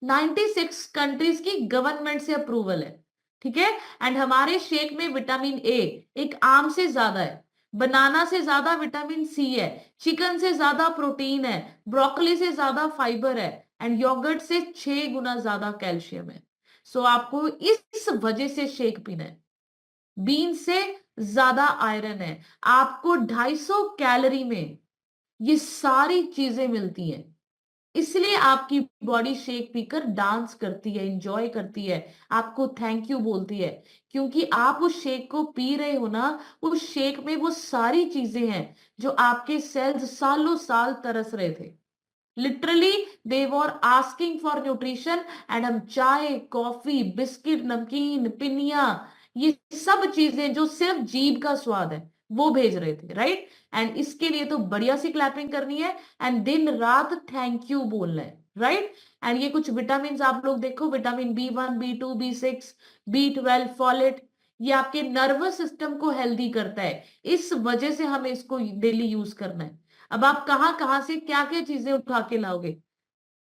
96 कंट्रीज की गवर्नमेंट से अप्रूवल है, ठीक है। एंड हमारे शेक में विटामिन ए एक आम से ज्यादा है, बनाना से ज्यादा विटामिन सी है, चिकन से ज्यादा प्रोटीन है, ब्रोकली से ज्यादा फाइबर है, एंड योगर्ट से 6 गुना ज्यादा कैल्शियम है। सो आपको इस वजह से शेक पीना है। बीन से ज्यादा आयरन है, आपको 250 कैलोरी में ये सारी चीजें मिलती हैं। इसलिए आपकी बॉडी शेक पीकर डांस करती है, इंजॉय करती है, आपको थैंक यू बोलती है, क्योंकि आप उस शेक को पी रहे हो ना। उस शेक में वो सारी चीजें हैं जो आपके सेल्स सालों साल तरस रहे थे। Literally they were asking for nutrition, and हम चाय, कॉफी, बिस्किट, नमकीन, पिनिया, ये सब चीजें जो सिर्फ जीभ का स्वाद है, वो भेज रहे थे, राइट। एंड इसके लिए तो बढ़िया सी क्लैपिंग करनी है, एंड दिन रात थैंक यू बोलना है, राइट। एंड ये कुछ विटामिन आप लोग देखो, vitamin B1, B2, B6, B12, folate, ये आपके नर्वस सिस्टम को हेल्दी करता है। इस वजह से हमें इसको डेली यूज करना है। अब आप कहां कहां से क्या क्या चीजें उठा के लाओगे,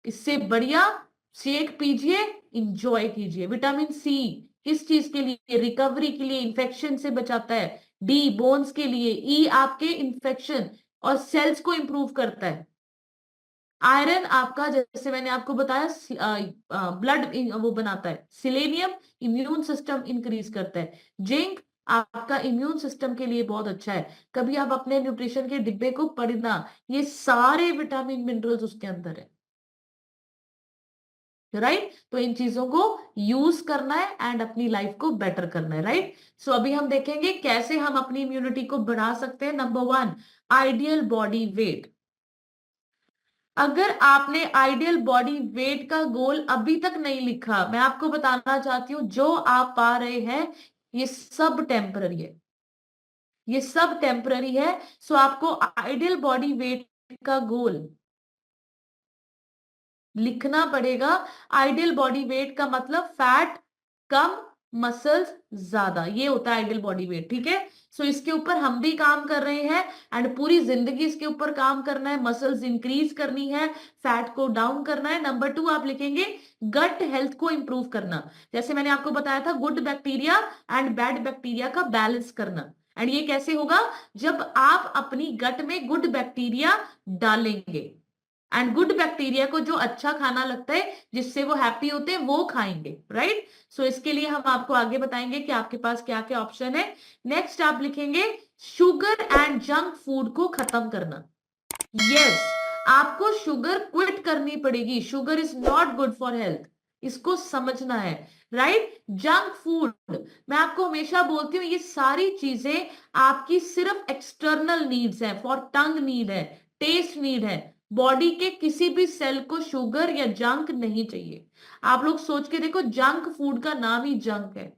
इससे बढ़िया शेक पीजिए, इंजॉय कीजिए। विटामिन सी किस चीज के लिए? रिकवरी के लिए, इन्फेक्शन से बचाता है। डी बोन्स के लिए, ई आपके इन्फेक्शन और सेल्स को इंप्रूव करता है। आयरन आपका, जैसे मैंने आपको बताया, ब्लड वो बनाता है। सिलेनियम इम्यून सिस्टम इंक्रीज करता है। जिंक आपका इम्यून सिस्टम के लिए बहुत अच्छा है। कभी आप अपने न्यूट्रिशन के डिब्बे को पढ़ना, ये सारे विटामिन मिनरल्स उसके अंदर है, राइट। तो इन चीजों को यूज करना है एंड अपनी लाइफ को बेटर करना है, राइट। सो अभी हम देखेंगे कैसे हम अपनी इम्यूनिटी को बढ़ा सकते हैं। Number 1, ideal body weight. अगर आपने आइडियल बॉडी वेट का गोल अभी तक नहीं लिखा, मैं आपको बताना चाहती हूँ, जो आप पा रहे हैं ये सब टेम्पररी है, ये सब टेम्पररी है। सो आपको आइडियल बॉडी वेट का गोल लिखना पड़ेगा। आइडियल बॉडी वेट का मतलब फैट कम, मसल्स ज्यादा, ये होता है आइडियल बॉडी वेट, ठीक है। सो इसके ऊपर हम भी काम कर रहे हैं, एंड पूरी जिंदगी इसके ऊपर काम करना है। मसल्स इंक्रीज करनी है, फैट को डाउन करना है। नंबर 2 आप लिखेंगे गट हेल्थ को इंप्रूव करना। जैसे मैंने आपको बताया था, good bacteria and bad bacteria का बैलेंस करना। एंड ये कैसे होगा? जब आप अपनी गट में गुड बैक्टीरिया डालेंगे, एंड गुड बैक्टीरिया को जो अच्छा खाना लगता है, जिससे वो हैप्पी होते हैं, वो खाएंगे, राइट? सो इसके लिए हम आपको आगे बताएंगे कि आपके पास क्या क्या ऑप्शन है। नेक्स्ट आप लिखेंगे शुगर एंड जंक फूड को खत्म करना। यस, आपको शुगर क्विट करनी पड़ेगी। Sugar is not good for health, इसको समझना है, राइट? जंक फूड, मैं आपको हमेशा बोलती हूँ, ये सारी चीजें आपकी सिर्फ एक्सटर्नल नीड्स है, फॉर टंग नीड है, टेस्ट नीड है। बॉडी के किसी भी सेल को शुगर या जंक नहीं चाहिए। आप लोग सोच के देखो, जंक फूड का नाम ही जंक है,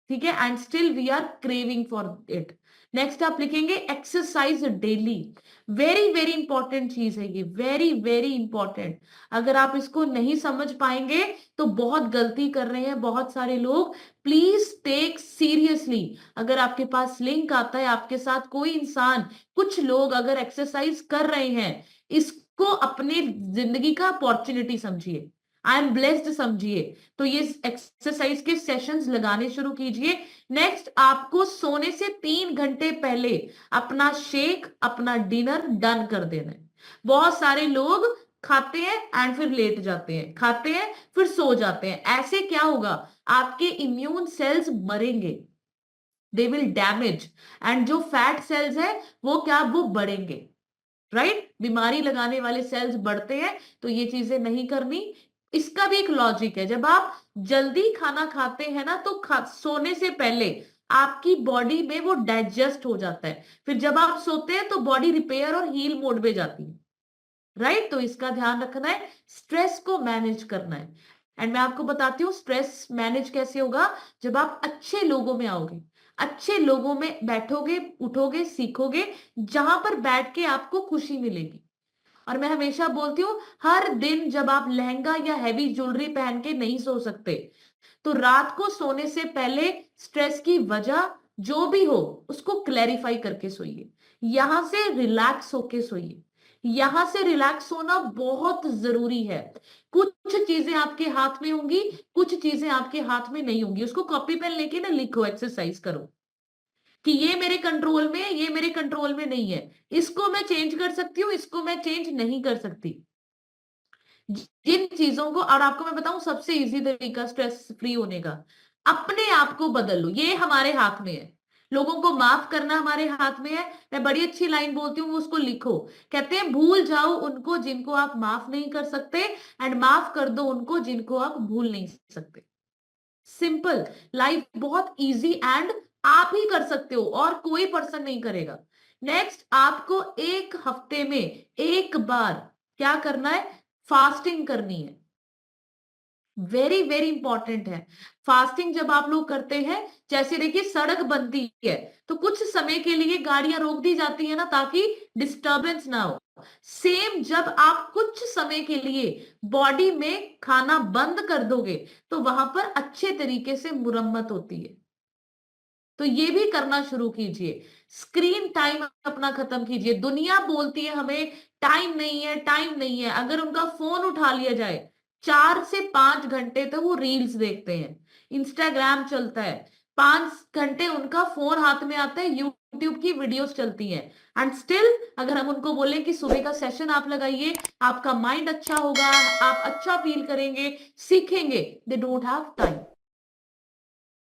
ठीक है? And still we are craving for it. Next आप लिखेंगे exercise daily. Very very important चीज है ये, वेरी वेरी इंपॉर्टेंट। अगर आप इसको नहीं समझ पाएंगे तो बहुत गलती कर रहे हैं बहुत सारे लोग। Please take seriously. अगर आपके पास लिंक आता है, आपके साथ कोई इंसान, कुछ लोग अगर एक्सरसाइज कर रहे हैं, इसको अपने जिंदगी का अपॉर्चुनिटी समझिए, आई एम ब्लेस्ड समझिए। तो ये एक्सरसाइज के सेशंस लगाने शुरू कीजिए। नेक्स्ट, आपको सोने से 3 घंटे पहले अपना शेक, अपना डिनर डन कर देना है। बहुत सारे लोग खाते हैं एंड फिर लेट जाते हैं, खाते हैं फिर सो जाते हैं। ऐसे क्या होगा? आपके इम्यून सेल्स मरेंगे, दे विल डैमेज, एंड जो फैट सेल्स है वो क्या, वो बढ़ेंगे, राइट? बीमारी लगाने वाले सेल्स बढ़ते हैं, तो ये चीजें नहीं करनी। इसका भी एक लॉजिक है, जब आप जल्दी खाना खाते हैं ना, तो सोने से पहले आपकी बॉडी में वो डाइजेस्ट हो जाता है, फिर जब आप सोते हैं तो बॉडी रिपेयर और हील मोड में जाती है, राइट? तो इसका ध्यान रखना है, स्ट्रेस को मैनेज करना है। एंड मैं आपको बताती हूँ स्ट्रेस मैनेज कैसे होगा। जब आप अच्छे लोगों में आओगे, अच्छे लोगों में बैठोगे, उठोगे, सीखोगे, जहां पर बैठ के आपको खुशी मिलेगी। और मैं हमेशा बोलती हूँ, हर दिन जब आप लहंगा या हैवी ज्वेलरी पहन के नहीं सो सकते, तो रात को सोने से पहले स्ट्रेस की वजह जो भी हो उसको क्लैरिफाई करके सोइए। यहां से रिलैक्स होके सोइए। यहां से रिलैक्स होना बहुत जरूरी है। कुछ चीजें आपके हाथ में होंगी, कुछ चीजें आपके हाथ में नहीं होंगी। उसको कॉपी पेन लेके ना लिखो, एक्सरसाइज करो कि ये मेरे कंट्रोल में है, ये मेरे कंट्रोल में नहीं है, इसको मैं चेंज कर सकती हूँ, इसको मैं चेंज नहीं कर सकती। जिन चीजों को, और आपको मैं बताऊं सबसे इजी तरीका स्ट्रेस फ्री होने का, अपने आप को बदल लो। ये हमारे हाथ में है। लोगों को माफ करना हमारे हाथ में है। मैं बड़ी अच्छी लाइन बोलती हूँ, उसको लिखो। कहते हैं, भूल जाओ उनको जिनको आप माफ नहीं कर सकते, एंड माफ कर दो उनको जिनको आप भूल नहीं सकते। सिंपल, लाइफ बहुत इजी, एंड आप ही कर सकते हो और कोई पर्सन नहीं करेगा। नेक्स्ट, आपको एक हफ्ते में एक बार क्या करना है? फास्टिंग करनी है। वेरी वेरी इंपॉर्टेंट है। फास्टिंग जब आप लोग करते हैं, जैसे देखिए सड़क बनती है तो कुछ समय के लिए गाड़ियां रोक दी जाती है ना, ताकि डिस्टरबेंस ना हो। सेम, जब आप कुछ समय के लिए बॉडी में खाना बंद कर दोगे, तो वहां पर अच्छे तरीके से मुरम्मत होती है। तो ये भी करना शुरू कीजिए। स्क्रीन टाइम अपना खत्म कीजिए। दुनिया बोलती है हमें टाइम नहीं है, टाइम नहीं है। अगर उनका फोन उठा लिया जाए, 4 से 5 घंटे तक वो रील्स देखते हैं, इंस्टाग्राम चलता है, 5 घंटे उनका फोन हाथ में आता है, यूट्यूब की वीडियोस चलती हैं, एंड स्टिल अगर हम उनको बोलें कि सुबह का सेशन आप लगाइए, आपका माइंड अच्छा होगा, आप अच्छा फील करेंगे, सीखेंगे, they don't have time.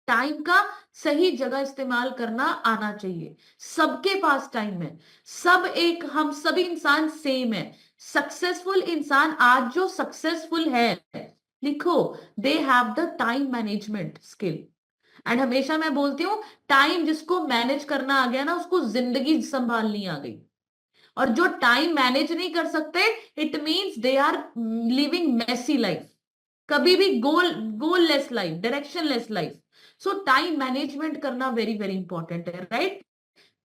Time का सही जगह इस्तेमाल करना आना चाहिए। सबके पास टाइम है। हम सभी इंसान सेम है। सक्सेसफुल इंसान, आज जो सक्सेसफुल है, लिखो, they have the time management skill. And हमेशा मैं बोलती हूँ, टाइम जिसको मैनेज करना आ गया ना, उसको जिंदगी संभालनी आ गई। और जो टाइम मैनेज नहीं कर सकते, it means they are living messy life, कभी भी goalless life, directionless life. So time management करना वेरी वेरी इंपॉर्टेंट है, राइट?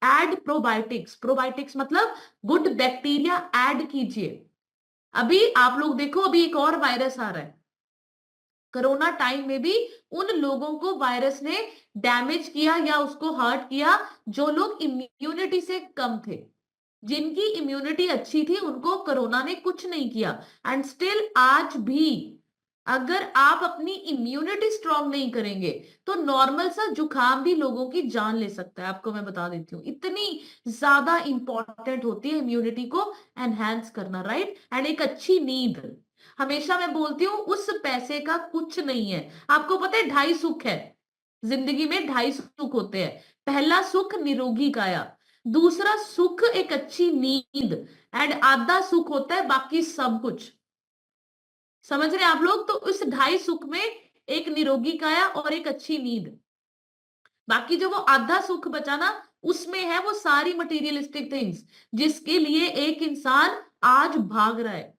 Add probiotics. प्रोबायोटिक्स मतलब गुड बैक्टीरिया ऐड कीजिए। अभी आप लोग देखो, अभी एक और वायरस आ रहा है। कोरोना टाइम में भी उन लोगों को वायरस ने डैमेज किया या उसको हर्ट किया जो लोग इम्यूनिटी से कम थे। जिनकी इम्यूनिटी अच्छी थी उनको कोरोना ने कुछ नहीं किया, एंड स्टिल आज भी अगर आप अपनी इम्यूनिटी स्ट्रांग नहीं करेंगे तो नॉर्मल सा जुकाम भी लोगों की जान ले सकता है। आपको मैं बता देती हूँ, इतनी ज्यादा इंपॉर्टेंट होती है इम्यूनिटी को एनहांस करना, राइट। एंड एक अच्छी नींद, हमेशा मैं बोलती हूँ उस पैसे का कुछ नहीं है। आपको पता है 2.5 सुख है जिंदगी में, 2.5 सुख होते हैं। पहला सुख निरोगी काया, दूसरा सुख एक अच्छी नींद, एंड आधा सुख होता है बाकी सब कुछ। समझ रहे हैं आप लोग? तो इस 2.5 सुख में एक निरोगी काया और एक अच्छी नींद, बाकी जो वो आधा सुख बचा ना, उसमें है वो सारी मटेरियलिस्टिक थिंग्स जिसके लिए एक इंसान आज भाग रहा है।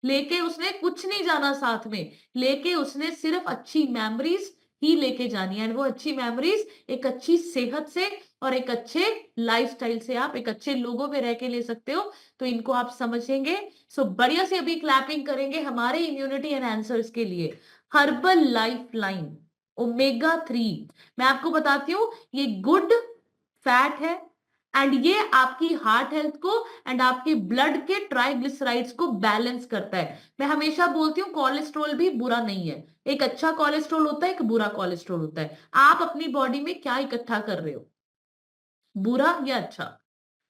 लेके उसने कुछ नहीं जाना साथ में, लेके उसने सिर्फ अच्छी मेमोरीज ही लेके जानी है। एंड वो अच्छी मेमोरीज एक अच्छी सेहत से और एक अच्छे लाइफस्टाइल से आप एक अच्छे लोगों में रह के ले सकते हो। तो इनको आप समझेंगे। सो बढ़िया से अभी क्लैपिंग करेंगे हमारे इम्यूनिटी एनहांसर्स के लिए। हर्बल लाइफ लाइन ओमेगा 3, मैं आपको बताती हूँ ये गुड फैट है एंड ये आपकी हार्ट हेल्थ को एंड आपके ब्लड के ट्राइग्लिसराइड्स को बैलेंस करता है। मैं हमेशा बोलती हूँ कोलेस्ट्रॉल भी बुरा नहीं है, एक अच्छा कोलेस्ट्रॉल होता है, एक बुरा कोलेस्ट्रॉल होता है। आप अपनी बॉडी में क्या इकट्ठा कर रहे हो, बुरा या अच्छा?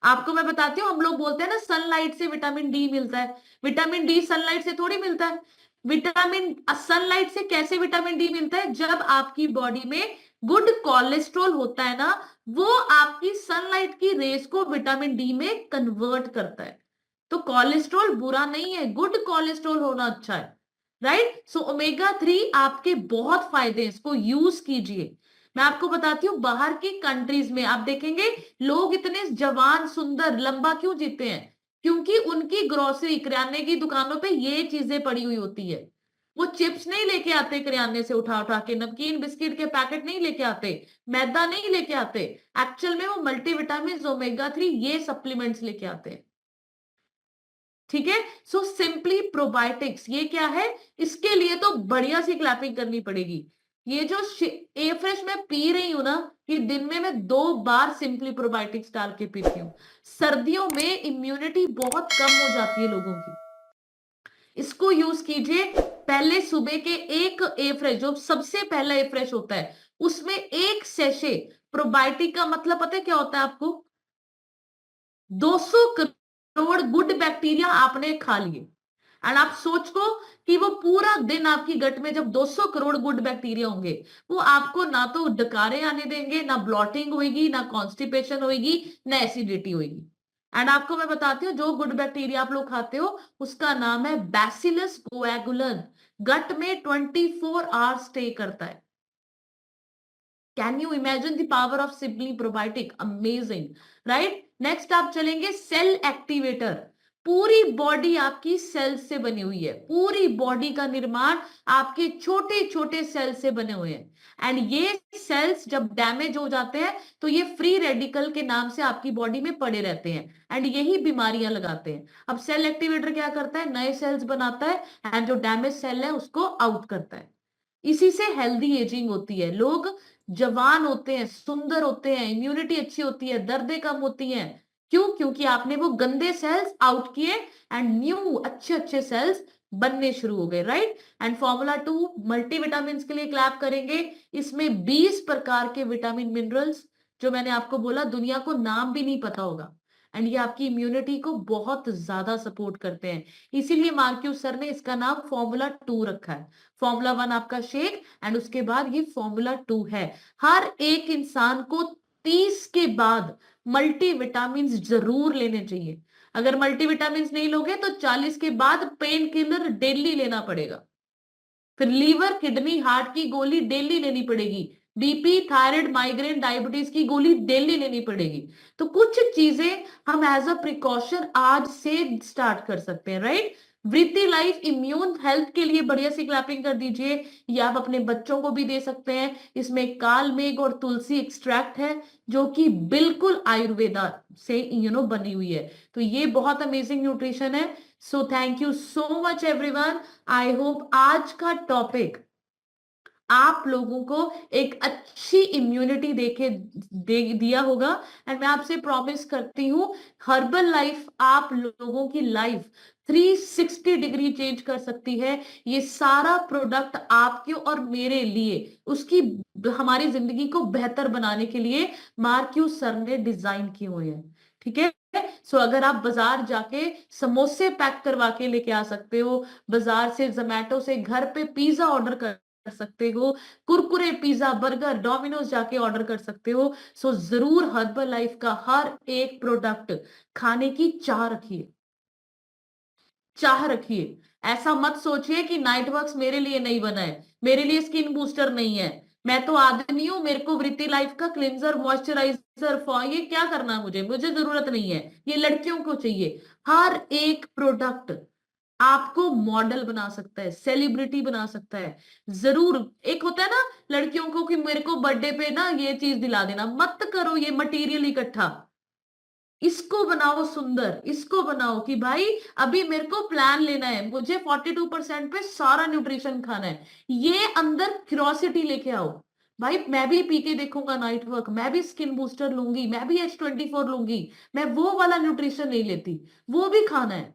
आपको मैं बताती हूँ, हम लोग बोलते हैं ना सनलाइट से विटामिन डी मिलता है। विटामिन डी सनलाइट से थोड़ी मिलता है। विटामिन सनलाइट से कैसे विटामिन डी मिलता है? जब आपकी बॉडी में गुड कोलेस्ट्रॉल होता है ना, वो आपकी सनलाइट की रेस को विटामिन डी में कन्वर्ट करता है। तो कोलेस्ट्रॉल बुरा नहीं है, गुड कोलेस्ट्रॉल होना अच्छा है, राइट। सो ओमेगा 3 आपके बहुत फायदे हैं, इसको यूज कीजिए। मैं आपको बताती हूँ बाहर की कंट्रीज में आप देखेंगे लोग इतने जवान सुंदर लंबा क्यों जीते हैं? क्योंकि उनकी ग्रोसरी किराने की दुकानों पे ये चीजें पड़ी हुई होती है। वो चिप्स नहीं लेके आते किराने से उठा उठा के, नमकीन बिस्किट के पैकेट नहीं लेके आते, मैदा नहीं लेके आते। एक्चुअल में वो मल्टीविटामिन ओमेगा 3 ये सप्लीमेंट्स लेके आते हैं। ठीक है। सो सिंपली प्रोबायोटिक्स ये क्या है? इसके लिए तो बढ़िया सी क्लैपिंग करनी पड़ेगी। ये जो ए फ्रेश मैं पी रही हूं ना, ये दिन में मैं 2 बार सिंपली प्रोबायोटिक्स डाल के पीती हूँ। सर्दियों में इम्यूनिटी बहुत कम हो जाती है लोगों की, इसको यूज कीजिए। पहले सुबह के एक ए फ्रेश, जो सबसे पहला ए फ्रेश होता है, उसमें एक सेशे प्रोबायोटिक का मतलब पता है क्या होता है आपको? 200 करोड़ गुड बैक्टीरिया आपने खा लिए। एंड आप सोचो कि वो पूरा दिन आपकी गट में जब 200 करोड़ गुड बैक्टीरिया होंगे, वो आपको ना तो डकारे आने देंगे, ना ब्लॉटिंग होगी, ना कॉन्स्टिपेशन होगी, ना एसिडिटी होगी। एंड आपको मैं बताती हूँ जो गुड बैक्टीरिया आप लोग खाते हो उसका नाम है बैसिलस कोएगुलन, गट में 24 आवर्स स्टे करता है। Can you imagine the power of simply probiotic? Amazing, right. Next आप चलेंगे सेल एक्टिवेटर। पूरी बॉडी आपकी सेल से बनी हुई है, पूरी बॉडी का निर्माण आपके छोटे छोटे सेल से बने हुए हैं। एंड ये सेल्स जब डैमेज हो जाते हैं तो ये फ्री रेडिकल के नाम से आपकी बॉडी में पड़े रहते हैं एंड यही बीमारियां लगाते हैं। अब सेल एक्टिवेटर क्या करता है? नए सेल्स बनाता है एंड जो डैमेज सेल है उसको आउट करता है। इसी से हेल्दी एजिंग होती है, लोग जवान होते हैं, सुंदर होते हैं, इम्यूनिटी अच्छी होती है, दर्दें कम होती हैं। क्यों? क्योंकि आपने वो गंदे सेल्स आउट किए एंड न्यू अच्छे अच्छे सेल्स बनने शुरू हो गए, राइट। एंड Formula 2 मल्टीविटामिन के लिए क्लैप करेंगे। इसमें 20 प्रकार के विटामिन मिनरल्स, जो मैंने आपको बोला दुनिया को नाम भी नहीं पता होगा, एंड ये आपकी इम्यूनिटी को बहुत ज्यादा सपोर्ट करते हैं। इसीलिए मार्क्यू सर ने इसका नाम Formula 2 रखा है। Formula 1 आपका शेक एंड उसके बाद ये Formula 2 है। हर एक इंसान को 30 के बाद मल्टीविटामिन जरूर लेने चाहिए। अगर मल्टीविटामिन नहीं लोगे तो 40 के बाद पेन किलर डेली लेना पड़ेगा, फिर लीवर किडनी हार्ट की गोली डेली लेनी पड़ेगी, बीपी थायराइड माइग्रेन डायबिटीज की गोली डेली लेनी पड़ेगी। तो कुछ चीजें हम एज अ प्रिकॉशन आज से स्टार्ट कर सकते हैं, राइट। वृत्ति लाइफ इम्यून हेल्थ के लिए बढ़िया सी क्लैपिंग कर दीजिए। ये आप अपने बच्चों को भी दे सकते हैं। इसमें काल मेघ और तुलसी एक्सट्रैक्ट है जो कि बिल्कुल आयुर्वेदा से बनी हुई है। तो ये बहुत अमेजिंग न्यूट्रिशन है। So thank you so much everyone. I hope आज का टॉपिक आप लोगों को एक अच्छी इम्यूनिटी दिया होगा। एंड मैं आपसे प्रॉमिस करती हूँ हर्बल लाइफ आप लोगों की लाइफ 360 डिग्री चेंज कर सकती है। ये सारा प्रोडक्ट आपके और मेरे लिए, उसकी हमारी जिंदगी को बेहतर बनाने के लिए मार्क्यू सर ने डिजाइन किए हुए हैं। ठीक है। सो अगर आप बाजार जाके समोसे पैक करवा के लेके आ सकते हो, बाजार से जोमेटो से घर पे पिज्जा ऑर्डर कर सकते हो, कुरकुरे पिज्जा बर्गर डोमिनोज जाके ऑर्डर कर सकते हो, सो जरूर हर्बल लाइफ का हर एक प्रोडक्ट खाने की चाह रखिए, चाह रखिए। ऐसा मत सोचिए कि नाइट वर्क्स मेरे लिए नहीं बना है, मेरे लिए स्किन बूस्टर नहीं है, मैं तो आदमी हूं, मेरे को वृत्ति लाइफ का क्लिंजर मॉइस्चराइजर ये क्या करना है, मुझे मुझे जरूरत नहीं है, ये लड़कियों को चाहिए। हर एक प्रोडक्ट आपको मॉडल बना सकता है, सेलिब्रिटी बना सकता है। जरूर एक होता है ना लड़कियों को कि मेरे को बर्थडे पे ना ये चीज दिला देना, मत करो ये मटेरियल इकट्ठा, इसको बनाओ सुंदर, इसको बनाओ कि भाई अभी मेरे को प्लान लेना है, मुझे 42% पे सारा न्यूट्रिशन खाना है, ये अंदर क्यूरोसिटी लेके आओ। भाई मैं भी पी के देखूंगा नाइट वर्क, मैं भी स्किन बूस्टर लूंगी, मैं भी H24 लूंगी, मैं वो वाला न्यूट्रिशन नहीं लेती, वो भी खाना है।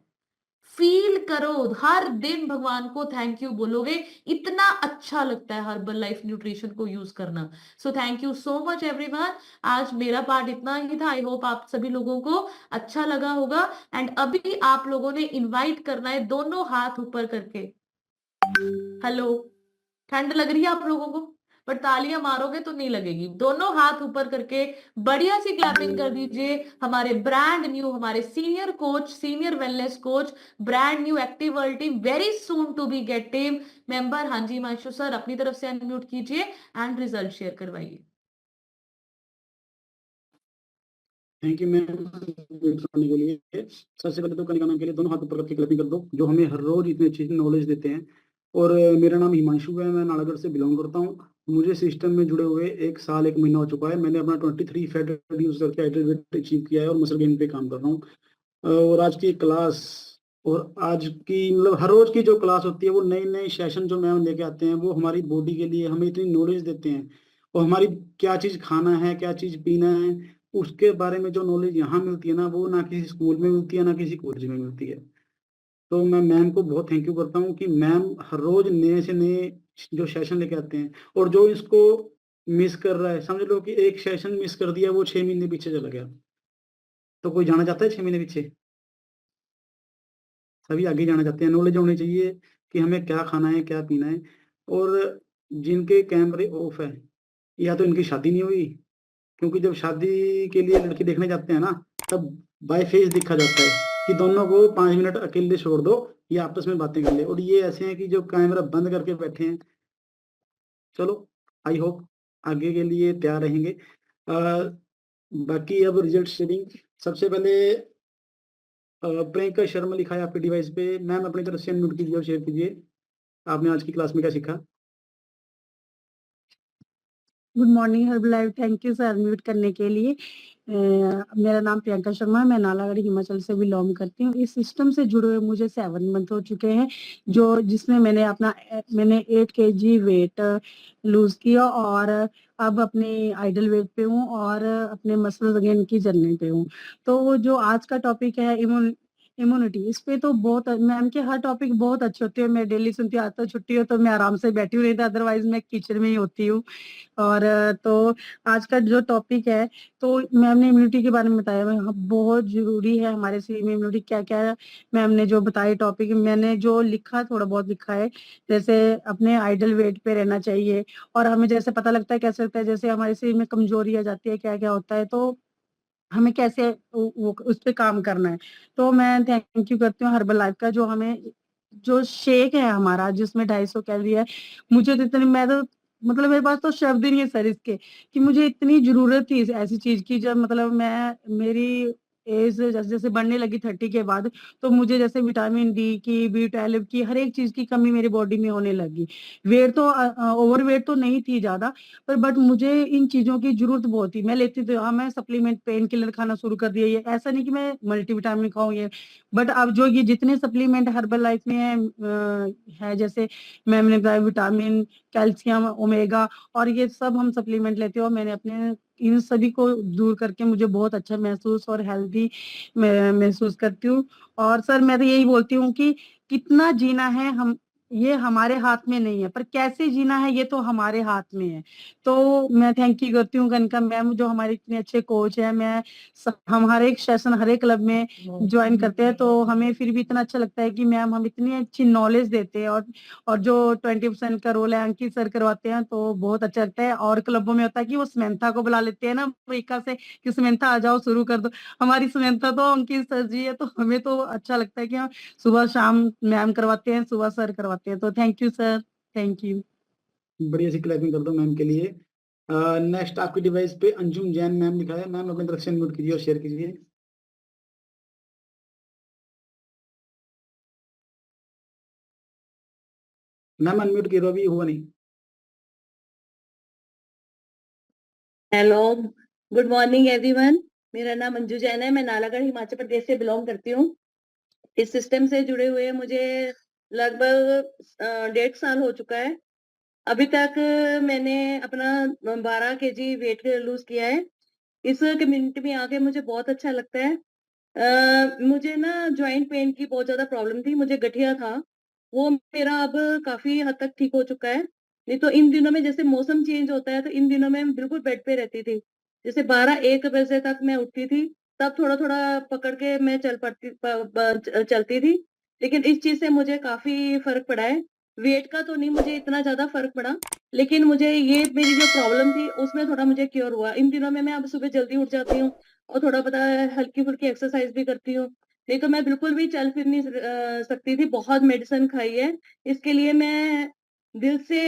फील करो, हर दिन भगवान को थैंक यू बोलोगे, इतना अच्छा लगता है हर्बल लाइफ न्यूट्रिशन को यूज करना। So thank you so much everyone. आज मेरा पार्ट इतना ही था, आई होप आप सभी लोगों को अच्छा लगा होगा। एंड अभी आप लोगों ने इनवाइट करना है दोनों हाथ ऊपर करके। हेलो, ठंड लग रही है आप लोगों को, पर तालियां मारोगे तो नहीं लगेगी। दोनों हाथ ऊपर करके बढ़िया सी क्लैपिंग कर दीजिए हमारे ब्रांड न्यू, हमारे senior coach, senior wellness coach, brand new active world team, very soon to be get team member. हाँ जी हिमांशु सर अपनी तरफ से अनम्यूट कीजिए एंड रिजल्ट शेयर करवाइए। थैंक यू मैम करने के लिए। सबसे पहले तो कनिका मैम के लिए दोनों हाथ ऊपर करके क्लैपिंग कर दो, जो हमें हर रोज इतनी अच्छी नॉलेज देते हैं। और मेरा नाम हिमांशु है, मैं नालागढ़ से बिलोंग करता हूँ। मुझे सिस्टम में जुड़े हुए 1 साल 1 महीना हो चुका है। मैंने अपना 23 फैट रिड्यूस करके आइडल वेट अचीव किया है और मसल गेन पे काम कर रहा हूँ। और आज की क्लास, और आज की मतलब हर रोज की जो क्लास होती है, वो नए नए सेशन जो मैम लेके आते हैं, वो हमारी बॉडी के लिए हमें इतनी नॉलेज देते हैं। और हमारी क्या चीज खाना है, क्या चीज पीना है, उसके बारे में जो नॉलेज यहाँ मिलती है ना, वो ना किसी स्कूल में मिलती है ना किसी कॉलेज में मिलती है। तो मैं मैम को बहुत थैंक यू करता हूँ कि मैम हर रोज नए से नए जो सेशन लेके आते हैं। और जो इसको मिस कर रहा है, समझ लो कि एक सेशन मिस कर दिया, वो 6 महीने पीछे चला गया। तो कोई जाना चाहता है 6 महीने पीछे? सभी आगे जाना चाहते हैं। नॉलेज होनी चाहिए कि हमें क्या खाना है, क्या पीना है। और जिनके कैमरे ऑफ है, या तो इनकी शादी नहीं हुई, क्योंकि जब शादी के लिए लड़की देखने जाते हैं ना, तब बाय फेस दिखा जाता है कि दोनों को 5 मिनट अकेले छोड़ दो, ये आपस में बातें कर ले। और ये ऐसे हैं कि जो कैमरा बंद करके बैठे हैं। चलो, आई होप आगे के लिए तैयार रहेंगे। बाकी अब रिजल्ट शेयरिंग, सबसे पहले प्रियंका शर्मा लिखा है आपके डिवाइस पे। मैम अपनी तरफ से अनम्यूट कीजिए और शेयर कीजिए, आपने आज की क्लास में क्या सीखा। Good morning Herbalife, thank you sir mute करने के लिए। मेरा नाम प्रियंका शर्मा है, मैं नालागढ़ हिमाचल से बिलोंग करती हूँ। इस सिस्टम से जुड़े हुए मुझे 7 मंथ हो चुके हैं, जिसमें मैंने 8 kg वेट लूज किया और अब अपने आइडल वेट पे हूँ और अपने मसल गेन की जर्नी पे हूँ। तो वो जो आज का टॉपिक है इम्यूनिटी, इस पे तो बहुत मैम के हर टॉपिक बहुत अच्छे होते हैं। मैं डेली सुनती हूँ, आज तो छुट्टी हो तो मैं आराम से बैठी हुई, नहीं तो अदरवाइज मैं किचन में ही होती हूँ। और तो आज का जो टॉपिक है, तो मैम ने इम्यूनिटी के बारे में बताया, बहुत जरूरी है हमारे शरीर में इम्यूनिटी। क्या क्या है मैम ने जो बताई टॉपिक, मैंने जो लिखा थोड़ा बहुत लिखा है। जैसे अपने आइडल वेट पे रहना चाहिए, और हमें जैसे पता लगता है, कैसे लगता है जैसे हमारे शरीर में कमजोरी आ जाती है, क्या क्या होता है, तो हमें कैसे वो उस पे काम करना है। तो मैं थैंक यू करती हूँ हर्बल लाइफ का, जो हमें जो शेक है हमारा, जिसमें 250 कैलोरी है। मुझे तो इतनी, मैं तो मतलब मेरे पास तो शब्द ही नहीं है सर इसके, कि मुझे इतनी जरूरत थी ऐसी चीज की। जब मतलब मैं मेरी एज जैसे जैसे बढ़ने लगी 30 के बाद, तो मुझे जैसे विटामिन डी की, B12 की, हर एक चीज की कमी मेरी बॉडी में होने लगी। वेट तो ओवर वेट तो नहीं थी ज्यादा, पर बट मुझे इन चीजों की जरूरत बहुत थी। मैं लेती थी, हाँ, मैं सप्लीमेंट पेन किलर खाना शुरू कर दिया। ये ऐसा नहीं कि मैं मल्टीविटामिन खाऊं ये, बट अब जो ये जितने सप्लीमेंट हर्बल लाइफ में है, जैसे मैम ने बताया विटामिन, कैल्शियम, ओमेगा, और ये सब हम सप्लीमेंट लेते हो। मैंने अपने इन सभी को दूर करके मुझे बहुत अच्छा महसूस और हेल्दी महसूस करती हूँ। और सर मैं तो यही बोलती हूँ कि कितना जीना है हम ये हमारे हाथ में नहीं है, पर कैसे जीना है ये तो हमारे हाथ में है। तो मैं थैंक यू करती हूँ कनिका मैम जो हमारे इतने अच्छे कोच है। हम हर एक सेशन हर एक क्लब में ज्वाइन करते हैं तो हमें फिर भी इतना अच्छा लगता है कि मैम हम इतनी अच्छी नॉलेज देते हैं। और जो 20% का रोल है अंकित सर करवाते हैं तो बहुत अच्छा लगता है। और क्लबों में होता है कि वो समंथा को बुला लेते हैं ना अमेरिका से कि समंथा आ जाओ शुरू कर दो। हमारी समंथा तो अंकित सर जी है, तो हमें तो अच्छा लगता है कि हम सुबह शाम मैम करवाते हैं, सुबह सर करवाते हैं। तो thank you sir, thank you. बढ़िया सी क्लैपिंग कर दो मैम के लिए। नेक्स्ट आपकी डिवाइस पे अंजुम जैन मैम लिखा है, मैम अपनी तरफ से अनम्यूट कीजिए और शेयर कीजिए। मैम अनम्यूट कीजिए, अभी हुआ नहीं। Hello, good morning everyone. मेरा नाम अंजू जैन है, मैं नालागढ़ हिमाचल प्रदेश से बिलोंग करती हूँ। इस सिस्टम से जुड़े हुए मुझे लगभग 1.5 साल हो चुका है। अभी तक मैंने अपना 12 kg वेट लूज किया है। इस कम्युनिटी में आके मुझे बहुत अच्छा लगता है। मुझे ना जॉइंट पेन की बहुत ज्यादा प्रॉब्लम थी, मुझे गठिया था, वो मेरा अब काफी हद तक ठीक हो चुका है। नहीं तो इन दिनों में जैसे मौसम चेंज होता है तो इन दिनों में मैं बिल्कुल बेड पे रहती थी। जैसे 12-1 बजे तक मैं उठती थी, तब थोड़ा थोड़ा पकड़ के मैं चलती थी। लेकिन इस चीज से मुझे काफी फर्क पड़ा है। वेट का तो नहीं मुझे इतना ज्यादा फर्क पड़ा, लेकिन मुझे ये मेरी जो प्रॉब्लम थी उसमें थोड़ा मुझे क्योर हुआ। इन दिनों में मैं अब सुबह जल्दी उठ जाती हूँ और थोड़ा पता हल्की फुल्की एक्सरसाइज भी करती हूँ। नहीं तो मैं बिल्कुल भी चल फिर नहीं सकती थी, बहुत मेडिसिन खाई है। इसके लिए मैं दिल से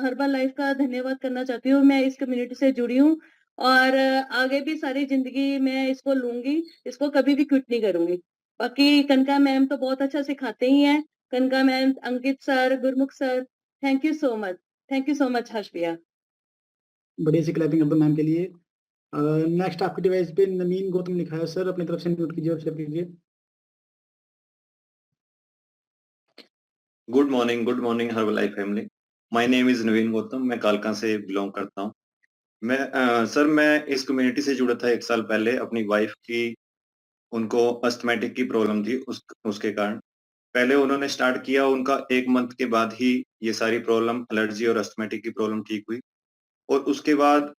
हर्बल लाइफ का धन्यवाद करना चाहती हूँ। मैं इस कम्युनिटी से जुड़ी हूँ और आगे भी सारी जिंदगी मैं इसको लूंगी, इसको कभी भी क्विट नहीं करूंगी। बाकी कनका मैम तो बहुत अच्छा सिखाते ही हैं। Kanaka ma'am, Ankit sir, Gurmukh sir, thank you so much. Thank you so much Harsh भैया। बढ़िया सी क्लैपिंग कर दो मैम के लिए। नेक्स्ट आपकी डिवाइस पे नवीन गौतम लिखा है, सर अपनी तरफ से म्यूट कीजिए और शेयर कीजिए। Good morning Herbalife family. My name is Naveen Gautam, मैं कालका से बिलोंग करता हूँ। सर मैं इस कम्युनिटी से जुड़ा था 1 साल पहले। अपनी वाइफ की, उनको अस्थमैटिक की प्रॉब्लम थी, उसके कारण पहले उन्होंने स्टार्ट किया। उनका 1 मंथ के बाद ही ये सारी प्रॉब्लम, एलर्जी और अस्थमैटिक की प्रॉब्लम ठीक हुई। और उसके बाद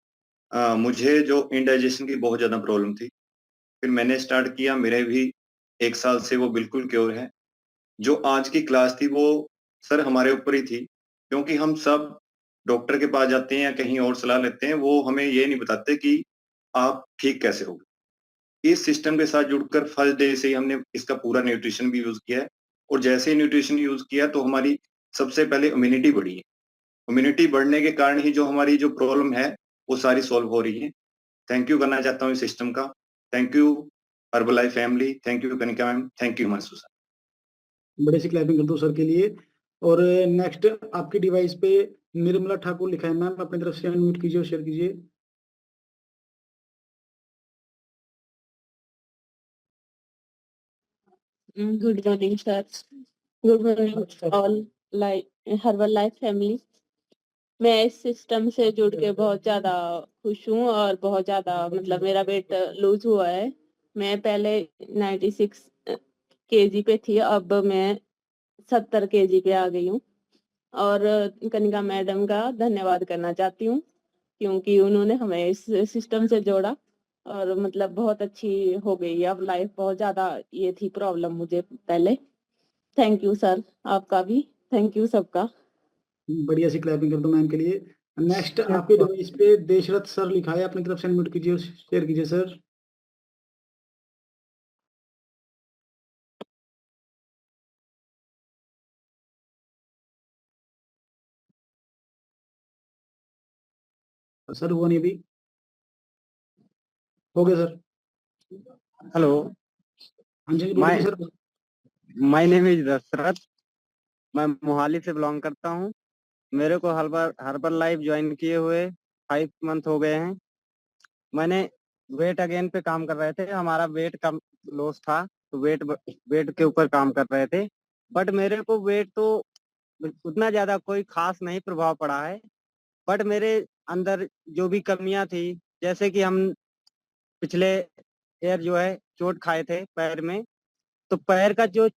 मुझे जो इंडाइजेशन की बहुत ज्यादा प्रॉब्लम थी, फिर मैंने स्टार्ट किया। मेरे भी 1 साल से वो बिल्कुल क्योर है। जो आज की क्लास थी वो सर हमारे ऊपर ही थी, क्योंकि हम सब डॉक्टर के पास जाते हैं या कहीं और सलाह लेते हैं, वो हमें ये नहीं बताते कि आप ठीक कैसे हो। इस सिस्टम के साथ जुड़कर फर्स्ट डे से ही हमने इसका पूरा न्यूट्रिशन भी यूज किया है। और जैसे ही न्यूट्रिशन यूज किया तो हमारी सबसे पहले इम्यूनिटी बढ़ी है। इम्यूनिटी बढ़ने के कारण ही जो हमारी जो प्रॉब्लम है वो सारी सॉल्व हो रही है। थैंक यू करना चाहता हूँ इस सिस्टम का। Thank you Herbalife family, thank you Kanika ma'am, thank you Himanshu sir. बड़े सी क्लैपिंग कर दो सर के लिए। और नेक्स्ट आपकी डिवाइस पे निर्मला ठाकुर लिखा है, मैम अपनी तरफ से अनम्यूट कीजिए और शेयर कीजिए। Good morning sir, good morning all herbal life family. मैं इस सिस्टम से जुड़ के बहुत ज्यादा खुश हूँ और बहुत ज्यादा मतलब मेरा वेट लूज हुआ है। मैं पहले 96 kg पे थी, अब मैं 70 kg पे आ गई हूँ। और कनिका मैडम का धन्यवाद करना चाहती हूँ क्योंकि उन्होंने हमें इस सिस्टम से जोड़ा और मतलब बहुत अच्छी हो गई है अब लाइफ। बहुत ज्यादा ये थी प्रॉब्लम मुझे पहले। थैंक यू सर, आपका भी थैंक यू सबका। बढ़िया सी क्लैपिंग कर दो मैम के लिए। नेक्स्ट आपके डिवाइस पे देशरथ सर लिखा है, अपनी तरफ से अनम्यूट कीजिए और शेयर कीजिए सर। सर हुआ नहीं अभी, हो गया सर। हेलो, हाँ जी बोलिए sir. My name is Dasharath. मैं मोहाली से बिलोंग करता हूँ। मेरे को हर्बल लाइफ ज्वाइन किए हुए 5 मंथ हो गए हैं। मैंने वेट अगेन पे काम कर रहे थे, हमारा वेट कम लॉस था तो वेट के ऊपर काम कर रहे थे। बट मेरे को वेट तो उतना ज्यादा कोई खास नहीं प्रभाव पड़ा है। बट मेरे अंदर जो भी कमियां थी, जैसे कि हम पिछले ईयर जो है चोट खाए थे पैर में, तो पैर का जो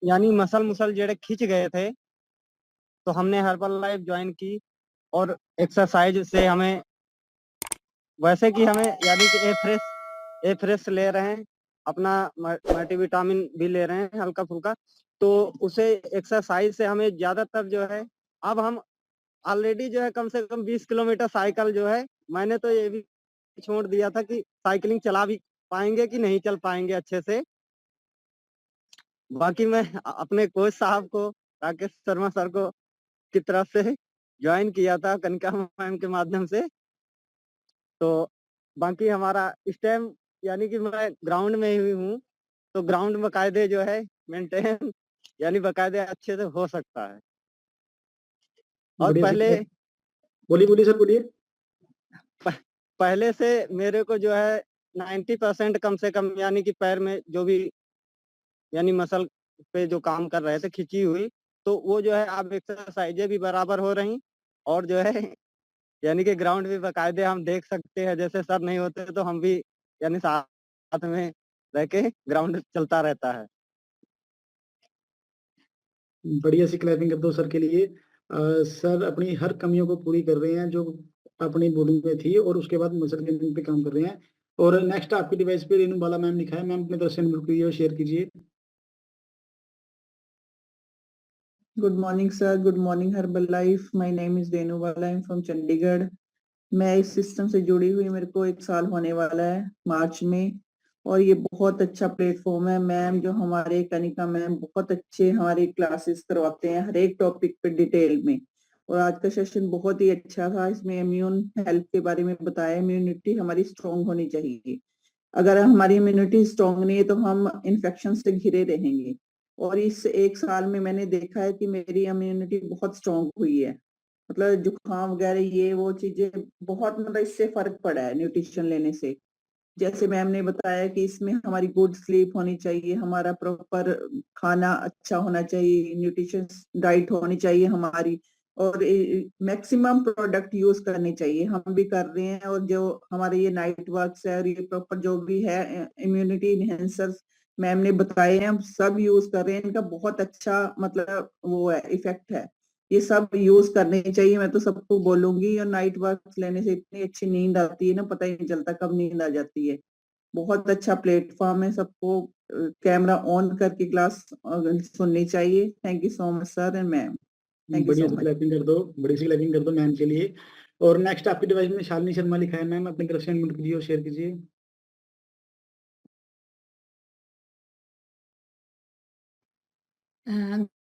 यानी मसल मुसल जेड़े खिंच गए थे, तो हमने हर्बल लाइफ ज्वाइन की और एक्सरसाइज से हमें वैसे कि हमें यानी कि ए फ्रेश ले रहे हैं, अपना मल्टीविटामिन भी ले रहे हैं हल्का फुल्का, तो उसे एक्सरसाइज से हमें ज्यादातर जो है, अब हम ऑलरेडी जो है कम से कम 20 किलोमीटर साइकिल जो है, मैंने तो ये भी छोड़ दिया था कि साइकिलिंग चला भी पाएंगे कि नहीं चल पाएंगे अच्छे से। बाकी मैं अपने कोच साहब को, राकेश शर्मा सर को की तरफ से ज्वाइन किया था कनिका मैम के माध्यम से। तो बाकी हमारा इस टाइम यानी कि मैं ग्राउंड में ही हूँ, तो ग्राउंड बकायदे जो है मेंटेन यानी बकायदे अच्छे से हो सकता है। और बढ़िया पहले से बोलिए बोलिए सर बोलिए। पहले से मेरे को जो है 90% कम से कम यानी कि पैर में जो भी यानी मसल पे जो काम कर रहे थे खिंची हुई, तो वो जो है अब एक्सरसाइजें भी बराबर हो रही और जो है यानी कि ग्राउंड भी बकायदे हम देख सकते हैं, जैसे सर नहीं होते तो हम भी यानी साथ में रह के ग्राउंड चलता रहता है। बढ़िया सी क्लैपिंग कर दो सर के लिए। सर अपनी हर कमियों को पूरी कर रहे हैं जो अपनी बॉडी में थी, और उसके बाद मसल गेनिंग पे काम कर रहे हैं। और नेक्स्ट आपकी डिवाइस पे रेनू बाला मैम लिखा है, मैम अपने तरफ से अनम्यूट कीजिए और शेयर कीजिए। Good morning sir, good morning herbal life. My name is Renu Bala, I am from Chandigarh. मैं इस सिस्टम से जुड़ी हुई मेरे को 1 साल होने वाला है मार्च में, और ये बहुत अच्छा प्लेटफॉर्म है। मैम जो हमारे कनिका मैम बहुत अच्छे हमारे क्लासेस करवाते हैं हर एक टॉपिक पे डिटेल में, और आज का सेशन बहुत ही अच्छा था। इसमें इम्यून हेल्थ के बारे में बताया, इम्यूनिटी हमारी स्ट्रांग होनी चाहिए। अगर हमारी इम्यूनिटी स्ट्रांग नहीं है तो हम इन्फेक्शन से घिरे रहेंगे, और इस 1 साल में मैंने देखा है कि मेरी इम्यूनिटी बहुत स्ट्रांग हुई है। मतलब जुकाम वगैरह ये वो चीजें बहुत, मतलब इससे फर्क पड़ा है न्यूट्रिशन लेने से। जैसे मैम ने बताया कि इसमें हमारी गुड स्लीप होनी चाहिए, हमारा प्रॉपर खाना अच्छा होना चाहिए, न्यूट्रिशन डाइट होनी चाहिए हमारी, और मैक्सिमम प्रोडक्ट यूज करने चाहिए। हम भी कर रहे हैं, और जो हमारे ये नाइट वर्क्स है और ये प्रॉपर जो भी है इम्यूनिटी इनहेंसर्स मैम ने बताए हैं, हम सब यूज कर रहे हैं। इनका बहुत अच्छा मतलब वो है, इफेक्ट है। ये सब यूज करने चाहिए, मैं तो सबको बोलूंगी। और नाइट वर्क लेने से इतनी अच्छी नींद आती है ना, पता ही नहीं चलता कब नींद आ जाती है। बहुत अच्छा प्लेटफॉर्म है, सबको कैमरा ऑन करके क्लास सुननी चाहिए। Thank you so much sir and ma'am, thank you बढ़िया सो सी मच। क्लैपिंग कर दो, बड़ी सी क्लैपिंग कर दो मैम के लिए। और नेक्स्ट आपकी डिवाइस में शालिनी शर्मा लिखा है, मैम अपनी तरफ से अनम्यूट कीजिए और शेयर कीजिए।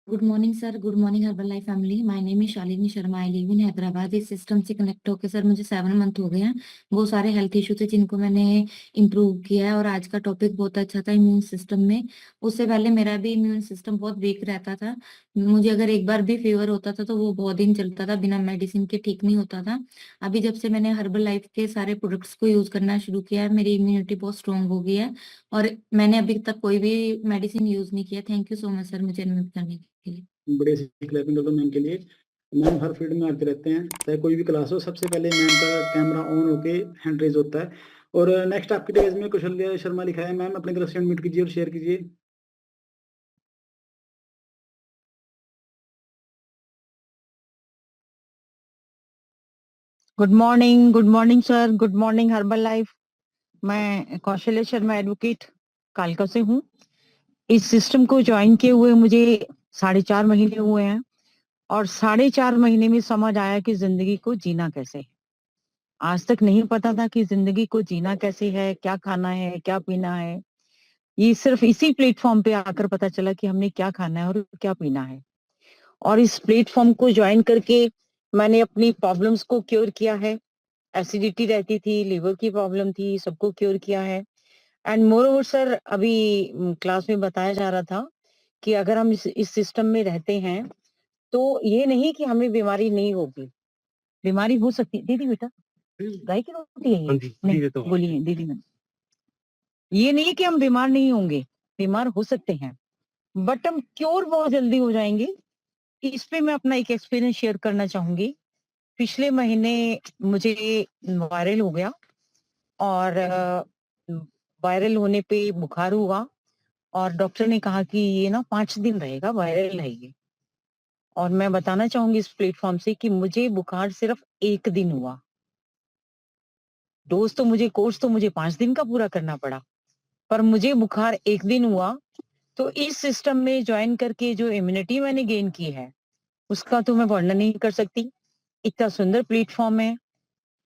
Good morning sir, good morning herbal life family. My name is Shalini Sharma, I live in Hyderabad. इस सिस्टम से कनेक्ट होकर सर मुझे 7 मंथ हो गए हैं। वो सारे हेल्थ इशू थे जिनको मैंने इम्प्रूव किया है, और आज का टॉपिक बहुत अच्छा था इम्यून सिस्टम में। उससे पहले मेरा भी इम्यून सिस्टम बहुत वीक रहता था। मुझे अगर एक बार भी फीवर होता था तो वो बहुत दिन चलता था, बिना मेडिसिन के ठीक नहीं होता था। अभी जब से मैंने हर्बल लाइफ के सारे प्रोडक्ट्स को यूज करना शुरू किया है, मेरी इम्यूनिटी बहुत स्ट्रांग हो गई है, और मैंने अभी तक कोई भी मेडिसिन यूज नहीं किया। Thank you so much sir मुझे इन्वाइट करने के लिए। बढ़िया सी क्लैपिंग कर दो मैम के लिए। मैम हर फील्ड में आते रहते हैं, चाहे कोई भी क्लास हो, सबसे पहले मैम का कैमरा ऑन होके हैंड रेज होता है। और नेक्स्ट आपकी डिवाइस में कौशल्या शर्मा लिखा है, मैम अपनी तरफ से अनम्यूट कीजिए और शेयर कीजिए। Good morning sir, good morning herbal life. मैं कौशल्या शर्मा एडवोकेट कालका से हूँ। इस सिस्टम को ज्वाइन किए हुए मुझे 4.5 महीने हुए हैं, और 4.5 महीने में समझ आया कि जिंदगी को जीना कैसे है। आज तक नहीं पता था कि जिंदगी को जीना कैसे है, क्या खाना है, क्या पीना है। ये सिर्फ इसी प्लेटफॉर्म पे आकर पता चला कि हमने क्या खाना है और क्या पीना है। और इस प्लेटफॉर्म को ज्वाइन करके मैंने अपनी प्रॉब्लम्स को क्योर किया है। एसिडिटी रहती थी, लिवर की प्रॉब्लम थी, सबको क्योर किया है। एंड मोर ओवर सर, अभी क्लास में बताया जा रहा था कि अगर हम इस सिस्टम में रहते हैं तो ये नहीं कि हमें बीमारी नहीं होगी। बीमारी हो सकती है। दीदी बेटा गाय की रोटी है ये? नहीं बोलिए दीदी। मैं ये नहीं कि हम बीमार नहीं होंगे, बीमार हो सकते हैं, बट हम क्योर बहुत जल्दी हो जाएंगे। इस पे मैं अपना एक एक्सपीरियंस शेयर करना चाहूंगी पिछले महीने मुझे वायरल हो गया और वायरल होने पे बुखार हुआ और डॉक्टर ने कहा कि ये ना 5 दिन रहेगा, वायरल है ये। और मैं बताना चाहूंगी इस प्लेटफॉर्म से कि मुझे बुखार सिर्फ 1 दिन हुआ। कोर्स तो मुझे 5 दिन का पूरा करना पड़ा, पर मुझे बुखार 1 दिन हुआ। तो इस सिस्टम में ज्वाइन करके जो इम्यूनिटी मैंने गेन की है, उसका तो मैं वर्णन नहीं कर सकती। इतना सुंदर प्लेटफॉर्म है।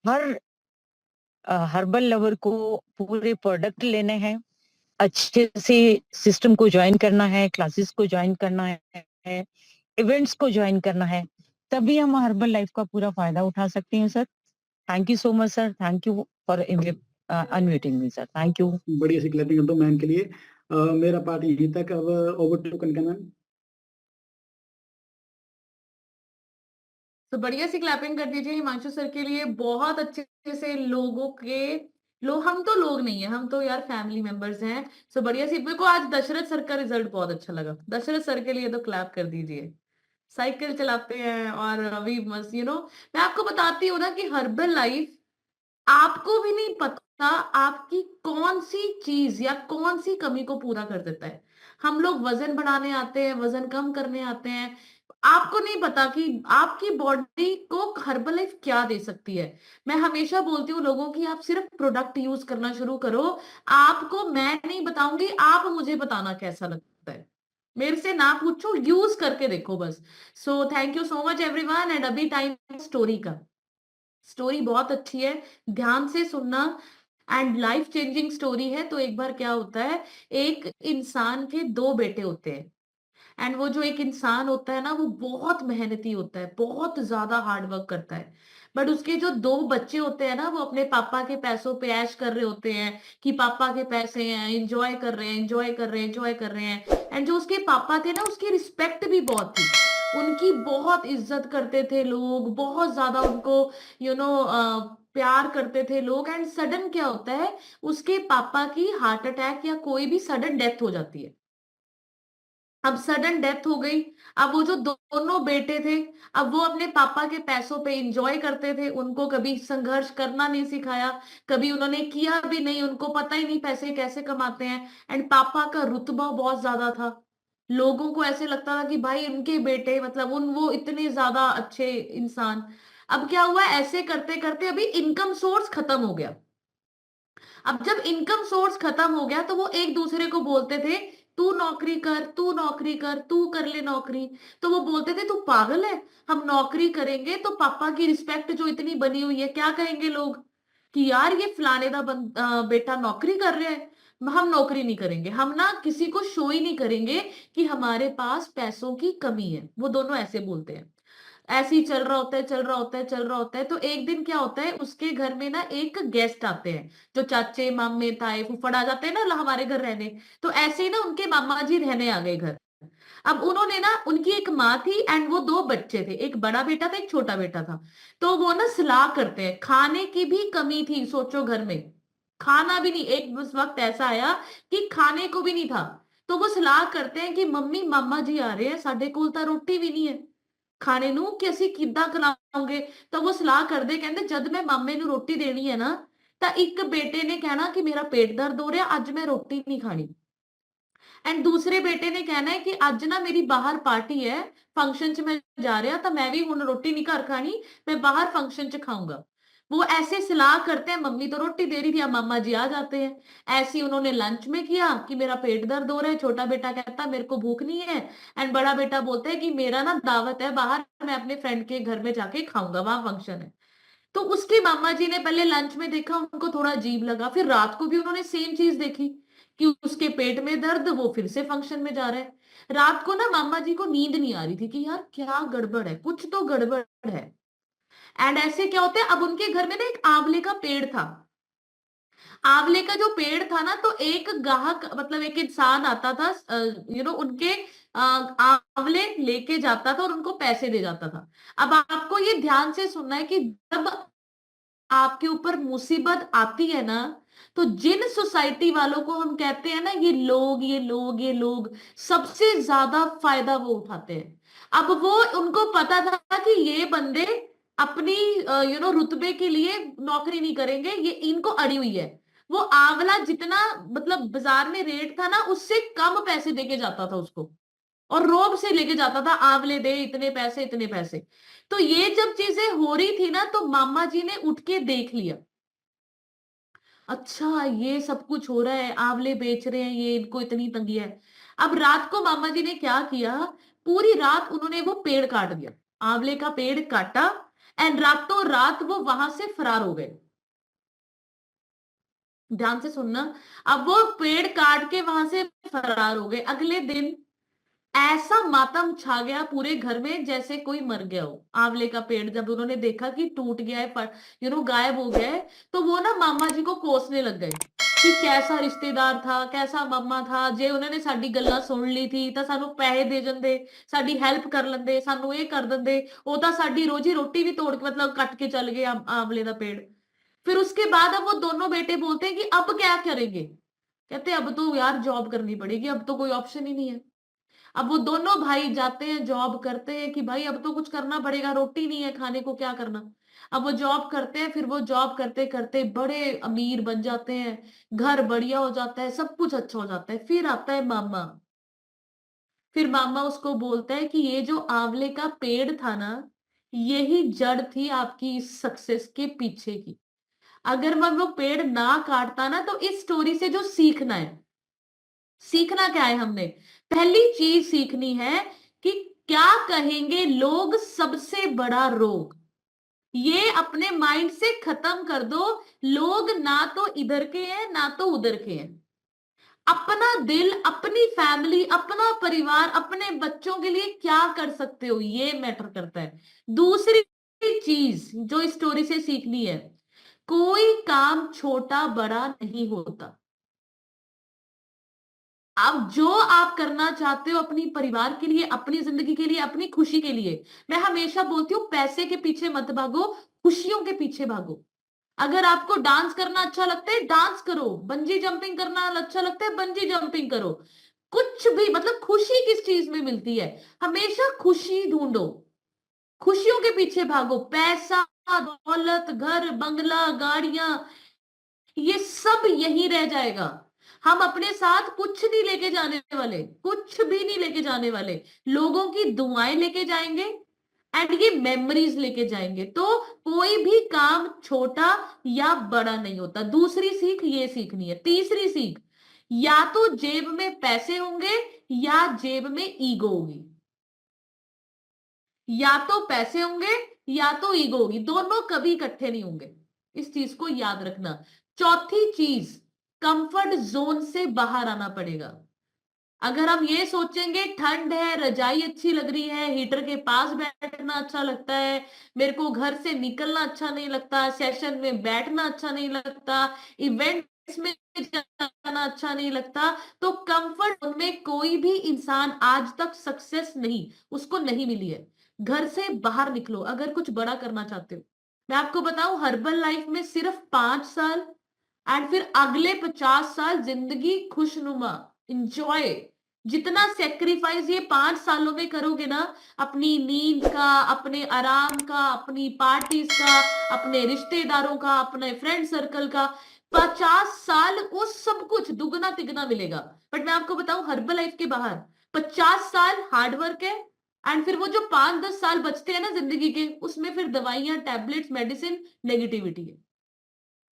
हर हर्बल लवर को पूरे प्रोडक्ट लेने हैं, अच्छे से सिस्टम को ज्वाइन करना है, क्लासेस को ज्वाइन करना है, इवेंट्स को ज्वाइन करना है, तभी हम हर्बल लाइफ का पूरा फायदा उठा सकते हैं sir. Thank you so much sir, thank you for unmuting me sir, thank you. बढ़िया सी क्लैपिंग कर दो मैम के लिए। मेरा पार्ट यहीं तक। अब ओवर टू कनका मैम। तो बढ़िया सी क्लैपिंग कर दीजिए हिमांशु सर के लिए। बहुत अच्छे से हम तो लोग नहीं है, हम तो यार फैमिली मेंबर्स हैं। सो बढ़िया सी। मेरे को आज दशरथ सर का रिजल्ट बहुत अच्छा लगा। दशरथ सर के लिए तो क्लैप कर दीजिए। साइकिल चलाते हैं और अभी मस्त मैं आपको बताती हूँ ना कि हर्बल लाइफ आपको भी नहीं पता आपकी कौन सी चीज या कौन सी कमी को पूरा कर देता है। हम लोग वजन बढ़ाने आते हैं, वजन कम करने आते हैं, आपको नहीं पता कि आपकी बॉडी को हर्बल लाइफ क्या दे सकती है। मैं हमेशा बोलती हूँ लोगों की, आप सिर्फ प्रोडक्ट यूज करना शुरू करो। आपको मैं नहीं बताऊंगी, आप मुझे बताना कैसा लगता है। मेरे से ना पूछो, यूज करके देखो बस। So thank you so much everyone. And अभी टाइम स्टोरी का। स्टोरी बहुत अच्छी है, ध्यान से सुनना। एंड लाइफ चेंजिंग स्टोरी है। तो एक बार क्या होता है, एक इंसान के 2 बेटे होते हैं। एंड वो जो एक इंसान होता है ना, वो बहुत मेहनती होता है, बहुत ज्यादा हार्ड वर्क करता है। बट उसके जो 2 बच्चे होते हैं ना, वो अपने पापा के पैसों पे ऐश कर रहे होते हैं कि पापा के पैसे हैं, एंजॉय कर रहे हैं, एंजॉय कर रहे हैं, एंजॉय कर रहे हैं। एंड जो उसके पापा थे ना, उसकी रिस्पेक्ट भी बहुत थी, उनकी बहुत इज्जत करते थे लोग, बहुत ज्यादा उनको यू नो प्यार करते थे लोग। एंड सडन क्या होता है, उसके पापा की हार्ट अटैक या कोई भी सडन डेथ हो जाती है। अब सडन डेथ हो गई। अब वो जो दोनों बेटे थे, अब वो अपने पापा के पैसों पे इंजॉय करते थे, उनको कभी संघर्ष करना नहीं सिखाया, कभी उन्होंने किया भी नहीं, उनको पता ही नहीं पैसे कैसे कमाते हैं। एंड पापा का रुतबा बहुत ज्यादा था, लोगों को ऐसे लगता था कि भाई उनके बेटे, मतलब वो इतने ज्यादा अच्छे इंसान। अब क्या हुआ, ऐसे करते करते अभी इनकम सोर्स खत्म हो गया। अब जब इनकम सोर्स खत्म हो गया तो वो एक दूसरे को बोलते थे, तू नौकरी कर, तू नौकरी कर, तू कर ले नौकरी। तो वो बोलते थे, तू पागल है, हम नौकरी करेंगे तो पापा की रिस्पेक्ट जो इतनी बनी हुई है, क्या कहेंगे लोग कि यार ये फलाने दा बेटा नौकरी कर रहा है। हम नौकरी नहीं करेंगे, हम ना किसी को शो ही नहीं करेंगे कि हमारे पास पैसों की कमी है। वो दोनों ऐसे बोलते हैं। ऐसे ही चल रहा होता है, चल रहा होता है, चल रहा होता है। तो एक दिन क्या होता है, उसके घर में ना एक गेस्ट आते हैं, जो चाचे मामे ताए फुफड़ आ जाते हैं ना हमारे घर रहने। तो ऐसे ही ना उनके मामा जी रहने आ गए घर। अब उन्होंने ना, उनकी एक माँ थी एंड वो 2 बच्चे थे, एक बड़ा बेटा था, एक छोटा बेटा था। तो वो ना सलाह करते हैं, खाने की भी कमी थी, सोचो घर में खाना भी नहीं, एक उस वक्त ऐसा आया कि खाने को भी नहीं था। तो वो सलाह करते हैं कि मम्मी मामा जी आ रहे हैं, साडे कोल तां रोटी भी नहीं है खाने ਨੂੰ ਕਿ ਅਸੀਂ ਕਿੱਦਾਂ ਖਿਲਾਉਂਗੇ। ਤਾਂ ਉਹ ਸਲਾਹ ਕਰਦੇ, ਕਹਿੰਦੇ ਜਦ ਮੈਂ ਮਾਮੇ ਨੂੰ ਰੋਟੀ ਦੇਣੀ ਹੈ ਨਾ, ਤਾਂ ਇੱਕ ਬੇਟੇ ਨੇ ਕਹਿਣਾ ਕਿ ਮੇਰਾ ਪੇਟ ਦਰਦ ਹੋ ਰਿਹਾ, ਅੱਜ ਮੈਂ ਰੋਟੀ ਨਹੀਂ ਖਾਣੀ। एंड दूसरे बेटे ने कहना है कि ਅੱਜ ना मेरी बाहर पार्टी है, फंक्शन च मैं जा रहा, तो मैं भी हुण रोटी नहीं घर खानी, मैं बाहर फंक्शन च खाऊंगा। वो ऐसे सलाह करते हैं, मम्मी तो रोटी दे रही थी, अब मामा जी आ जाते हैं। ऐसे ही उन्होंने लंच में किया कि मेरा पेट दर्द हो रहा है, छोटा बेटा कहता मेरे को भूख नहीं है, एंड बड़ा बेटा बोलता है कि मेरा ना दावत है बाहर, मैं अपने फ्रेंड के घर में जाके खाऊंगा, वहां फंक्शन है। तो उसके मामा जी ने पहले लंच में देखा, उनको थोड़ा अजीब लगा, फिर रात को भी उन्होंने सेम चीज देखी कि उसके पेट में दर्द, वो फिर से फंक्शन में जा रहा है। रात को ना मामा जी को नींद नहीं आ रही थी कि यार क्या गड़बड़ है, कुछ तो गड़बड़ है। एंड ऐसे क्या होता है, अब उनके घर में ना एक आंवले का पेड़ था। आंवले का जो पेड़ था ना, तो एक ग्राहक, मतलब एक इंसान आता था, उनके आंवले लेके जाता था और उनको पैसे दे जाता था। अब आपको ये ध्यान से सुनना है कि जब आपके ऊपर मुसीबत आती है ना, तो जिन सोसाइटी वालों को हम कहते हैं ना ये लोग ये लोग ये लोग, सबसे ज्यादा फायदा वो उठाते हैं। अब वो, उनको पता था कि ये बंदे अपनी रुतबे के लिए नौकरी नहीं करेंगे, ये इनको अड़ी हुई है। वो आंवला जितना मतलब बाजार में रेट था ना, उससे कम पैसे देके जाता था उसको, और रोब से लेके जाता था, आंवले दे इतने पैसे इतने पैसे। तो ये जब चीजें हो रही थी ना, तो मामा जी ने उठ के देख लिया, अच्छा ये सब कुछ हो रहा है, आंवले बेच रहे हैं, ये इनको इतनी तंगी है। अब रात को मामा जी ने क्या किया, पूरी रात उन्होंने वो पेड़ काट दिया, आंवले का पेड़ काटा, एंड रातों रात वो वहां से फरार हो गए। ध्यान से सुनना, अब वो पेड़ काट के वहां से फरार हो गए। अगले दिन ऐसा मातम छा गया पूरे घर में जैसे कोई मर गया हो। आंवले का पेड़ जब उन्होंने देखा कि टूट गया है, गायब हो गया है, तो वो ना मामा जी को कोसने लग गए कि कैसा रिश्तेदार था, कैसा मामा था, जे उन्होंने साडी गल्लां सुन ली थी ਤਾਂ ਸਾਨੂੰ ਪੈਸੇ ਦੇ ਜਾਂਦੇ, ਸਾਡੀ ਹੈਲਪ ਕਰ ਲੈਂਦੇ, ਸਾਨੂੰ ਇਹ ਕਰ ਦਿੰਦੇ, ਉਹ ਤਾਂ ਸਾਡੀ ਰੋਜੀ ਰੋਟੀ ਵੀ ਤੋੜ के मतलब कट के चल गए आंवले का पेड़। फिर उसके बाद अब वो दोनों बेटे बोलते हैं कि अब क्या करेंगे, कहते अब तो यार जॉब करनी पड़ेगी, अब तो कोई ऑप्शन ही नहीं है। अब वो दोनों भाई जाते हैं, जॉब करते हैं कि भाई अब तो कुछ करना पड़ेगा, रोटी नहीं है खाने को, क्या करना। अब वो जॉब करते हैं, फिर वो जॉब करते करते बड़े अमीर बन जाते हैं, घर बढ़िया हो जाता है, सब कुछ अच्छा हो जाता है। फिर आता है मामा, फिर मामा उसको बोलता है कि ये जो आंवले का पेड़ था ना, यही जड़ थी आपकी इस सक्सेस के पीछे की। अगर मैं वो पेड़ ना काटता ना, तो इस स्टोरी से जो सीखना है, सीखना क्या है, हमने पहली चीज सीखनी है कि क्या कहेंगे लोग सबसे बड़ा रोग। ये अपने माइंड से खत्म कर दो, लोग ना तो इधर के हैं ना तो उधर के हैं। अपना दिल, अपनी फैमिली, अपना परिवार, अपने बच्चों के लिए क्या कर सकते हो, ये मैटर करता है। दूसरी चीज जो इस स्टोरी से सीखनी है, कोई काम छोटा बड़ा नहीं होता। अब जो आप करना चाहते हो अपनी परिवार के लिए, अपनी जिंदगी के लिए, अपनी खुशी के लिए, मैं हमेशा बोलती हूँ पैसे के पीछे मत भागो, खुशियों के पीछे भागो। अगर आपको डांस करना अच्छा लगता है, डांस करो। बंजी जंपिंग करना अच्छा लगता है, बंजी जंपिंग करो। कुछ भी मतलब खुशी किस चीज में मिलती है, हमेशा खुशी ढूंढो, खुशियों के पीछे भागो। पैसा, दौलत, घर, बंगला, गाड़ियां, ये सब यही रह जाएगा। हम अपने साथ कुछ नहीं लेके जाने वाले, कुछ भी नहीं लेके जाने वाले। लोगों की दुआएं लेके जाएंगे एंड ये मेमोरीज लेके जाएंगे। तो कोई भी काम छोटा या बड़ा नहीं होता। दूसरी सीख ये सीखनी है। तीसरी सीख, या तो जेब में पैसे होंगे या जेब में ईगो होगी। या तो पैसे होंगे या तो ईगो होगी, दोनों कभी इकट्ठे नहीं होंगे। इस चीज को याद रखना। चौथी चीज, कंफर्ट जोन से बाहर आना पड़ेगा। अगर हम ये सोचेंगे ठंड है, रजाई अच्छी लग रही है, हीटर के पास बैठना अच्छा लगता है, मेरे को घर से निकलना अच्छा नहीं लगता, सेशन में बैठना अच्छा नहीं लगता, इवेंट्स में जाना अच्छा नहीं लगता, तो कंफर्ट जोन में कोई भी इंसान आज तक सक्सेस नहीं उसको नहीं मिली है। घर से बाहर निकलो अगर कुछ बड़ा करना चाहते हो। मैं आपको बताऊं, हर्बल लाइफ में सिर्फ 5 साल एंड फिर अगले 50 साल जिंदगी खुशनुमा, इंजॉय। जितना सेक्रीफाइस ये 5 सालों में करोगे ना, अपनी नींद का, अपने आराम का, अपनी पार्टीज का, अपने रिश्तेदारों का, अपने फ्रेंड सर्कल का, 50 साल वो सब कुछ दुगना तिगना मिलेगा। बट मैं आपको बताऊं, हर्बल लाइफ के बाहर 50 साल हार्डवर्क है एंड फिर वो जो 5-10 साल बचते हैं ना जिंदगी के, उसमें फिर दवाइयां, टैबलेट्स, मेडिसिन, नेगेटिविटी है।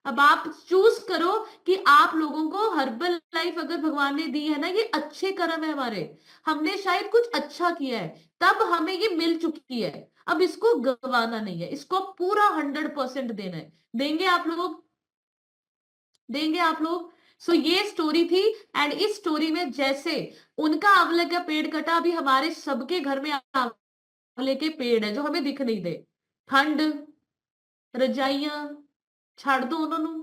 अब आप चूज करो कि आप लोगों को हर्बल लाइफ अगर भगवान ने दी है ना, ये अच्छे कर्म है हमारे, हमने शायद कुछ अच्छा किया है तब हमें ये मिल चुकी है। अब इसको गंवाना नहीं है, इसको पूरा 100% देना है। देंगे आप लोग, देंगे आप लोग। सो ये स्टोरी थी एंड इस स्टोरी में जैसे उनका आंवले का पेड़ कटा, अभी हमारे सबके घर में आंवले के पेड़ है जो हमें दिख नहीं दे। ठंड, रजाइयां छाड़ दो उन्होंने,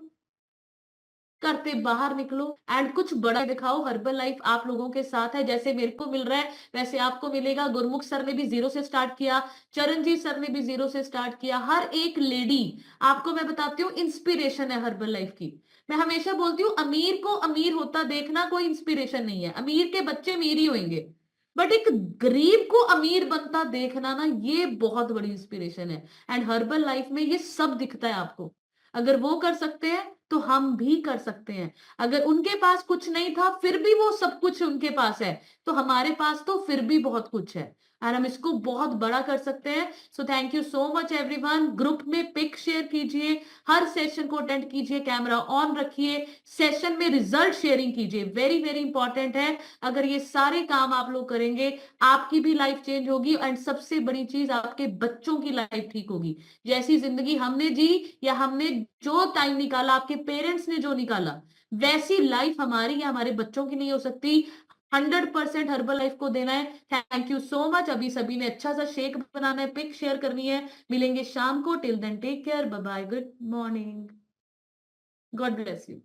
करते बाहर निकलो एंड कुछ बड़ा दिखाओ। हर्बल लाइफ आप लोगों के साथ है, जैसे मेरे को मिल रहा है वैसे आपको मिलेगा। गुरमुख सर ने भी 0 से स्टार्ट किया, चरणजीत सर ने भी 0 से स्टार्ट किया। हर एक लेडी, आपको मैं बताती हूँ, इंस्पिरेशन है हर्बल लाइफ की। मैं हमेशा बोलती हूँ, अमीर को अमीर होता देखना कोई इंस्पिरेशन नहीं है, अमीर के बच्चे अमीर ही होंगे। बट एक गरीब को अमीर बनता देखना ना, ये बहुत बड़ी इंस्पिरेशन है। एंड हर्बल लाइफ में ये सब दिखता है आपको। अगर वो कर सकते हैं तो हम भी कर सकते हैं। अगर उनके पास कुछ नहीं था फिर भी वो सब कुछ उनके पास है, तो हमारे पास तो फिर भी बहुत कुछ है, और हम इसको बहुत बड़ा कर सकते हैं। So thank you so much everyone. Group में पिक शेयर कीजिए, हर सेशन को अटेंड कीजिए, कैमरा ऑन रखिए, सेशन में रिजल्ट शेयरिंग कीजिए, वेरी वेरी इंपॉर्टेंट है। अगर ये सारे काम आप लोग करेंगे आपकी भी लाइफ चेंज होगी, एंड सबसे बड़ी चीज आपके बच्चों की लाइफ ठीक होगी। जैसी जिंदगी हमने जी या हमने जो टाइम निकाला, आपके पेरेंट्स ने जो निकाला, वैसी लाइफ हमारी या हमारे बच्चों की नहीं हो सकती। 100% हर्बल लाइफ को देना है। Thank you so much. अभी सभी ने अच्छा सा शेक बनाना है, पिक शेयर करनी है। मिलेंगे शाम को। Till then take care, bye bye, good morning, God bless you.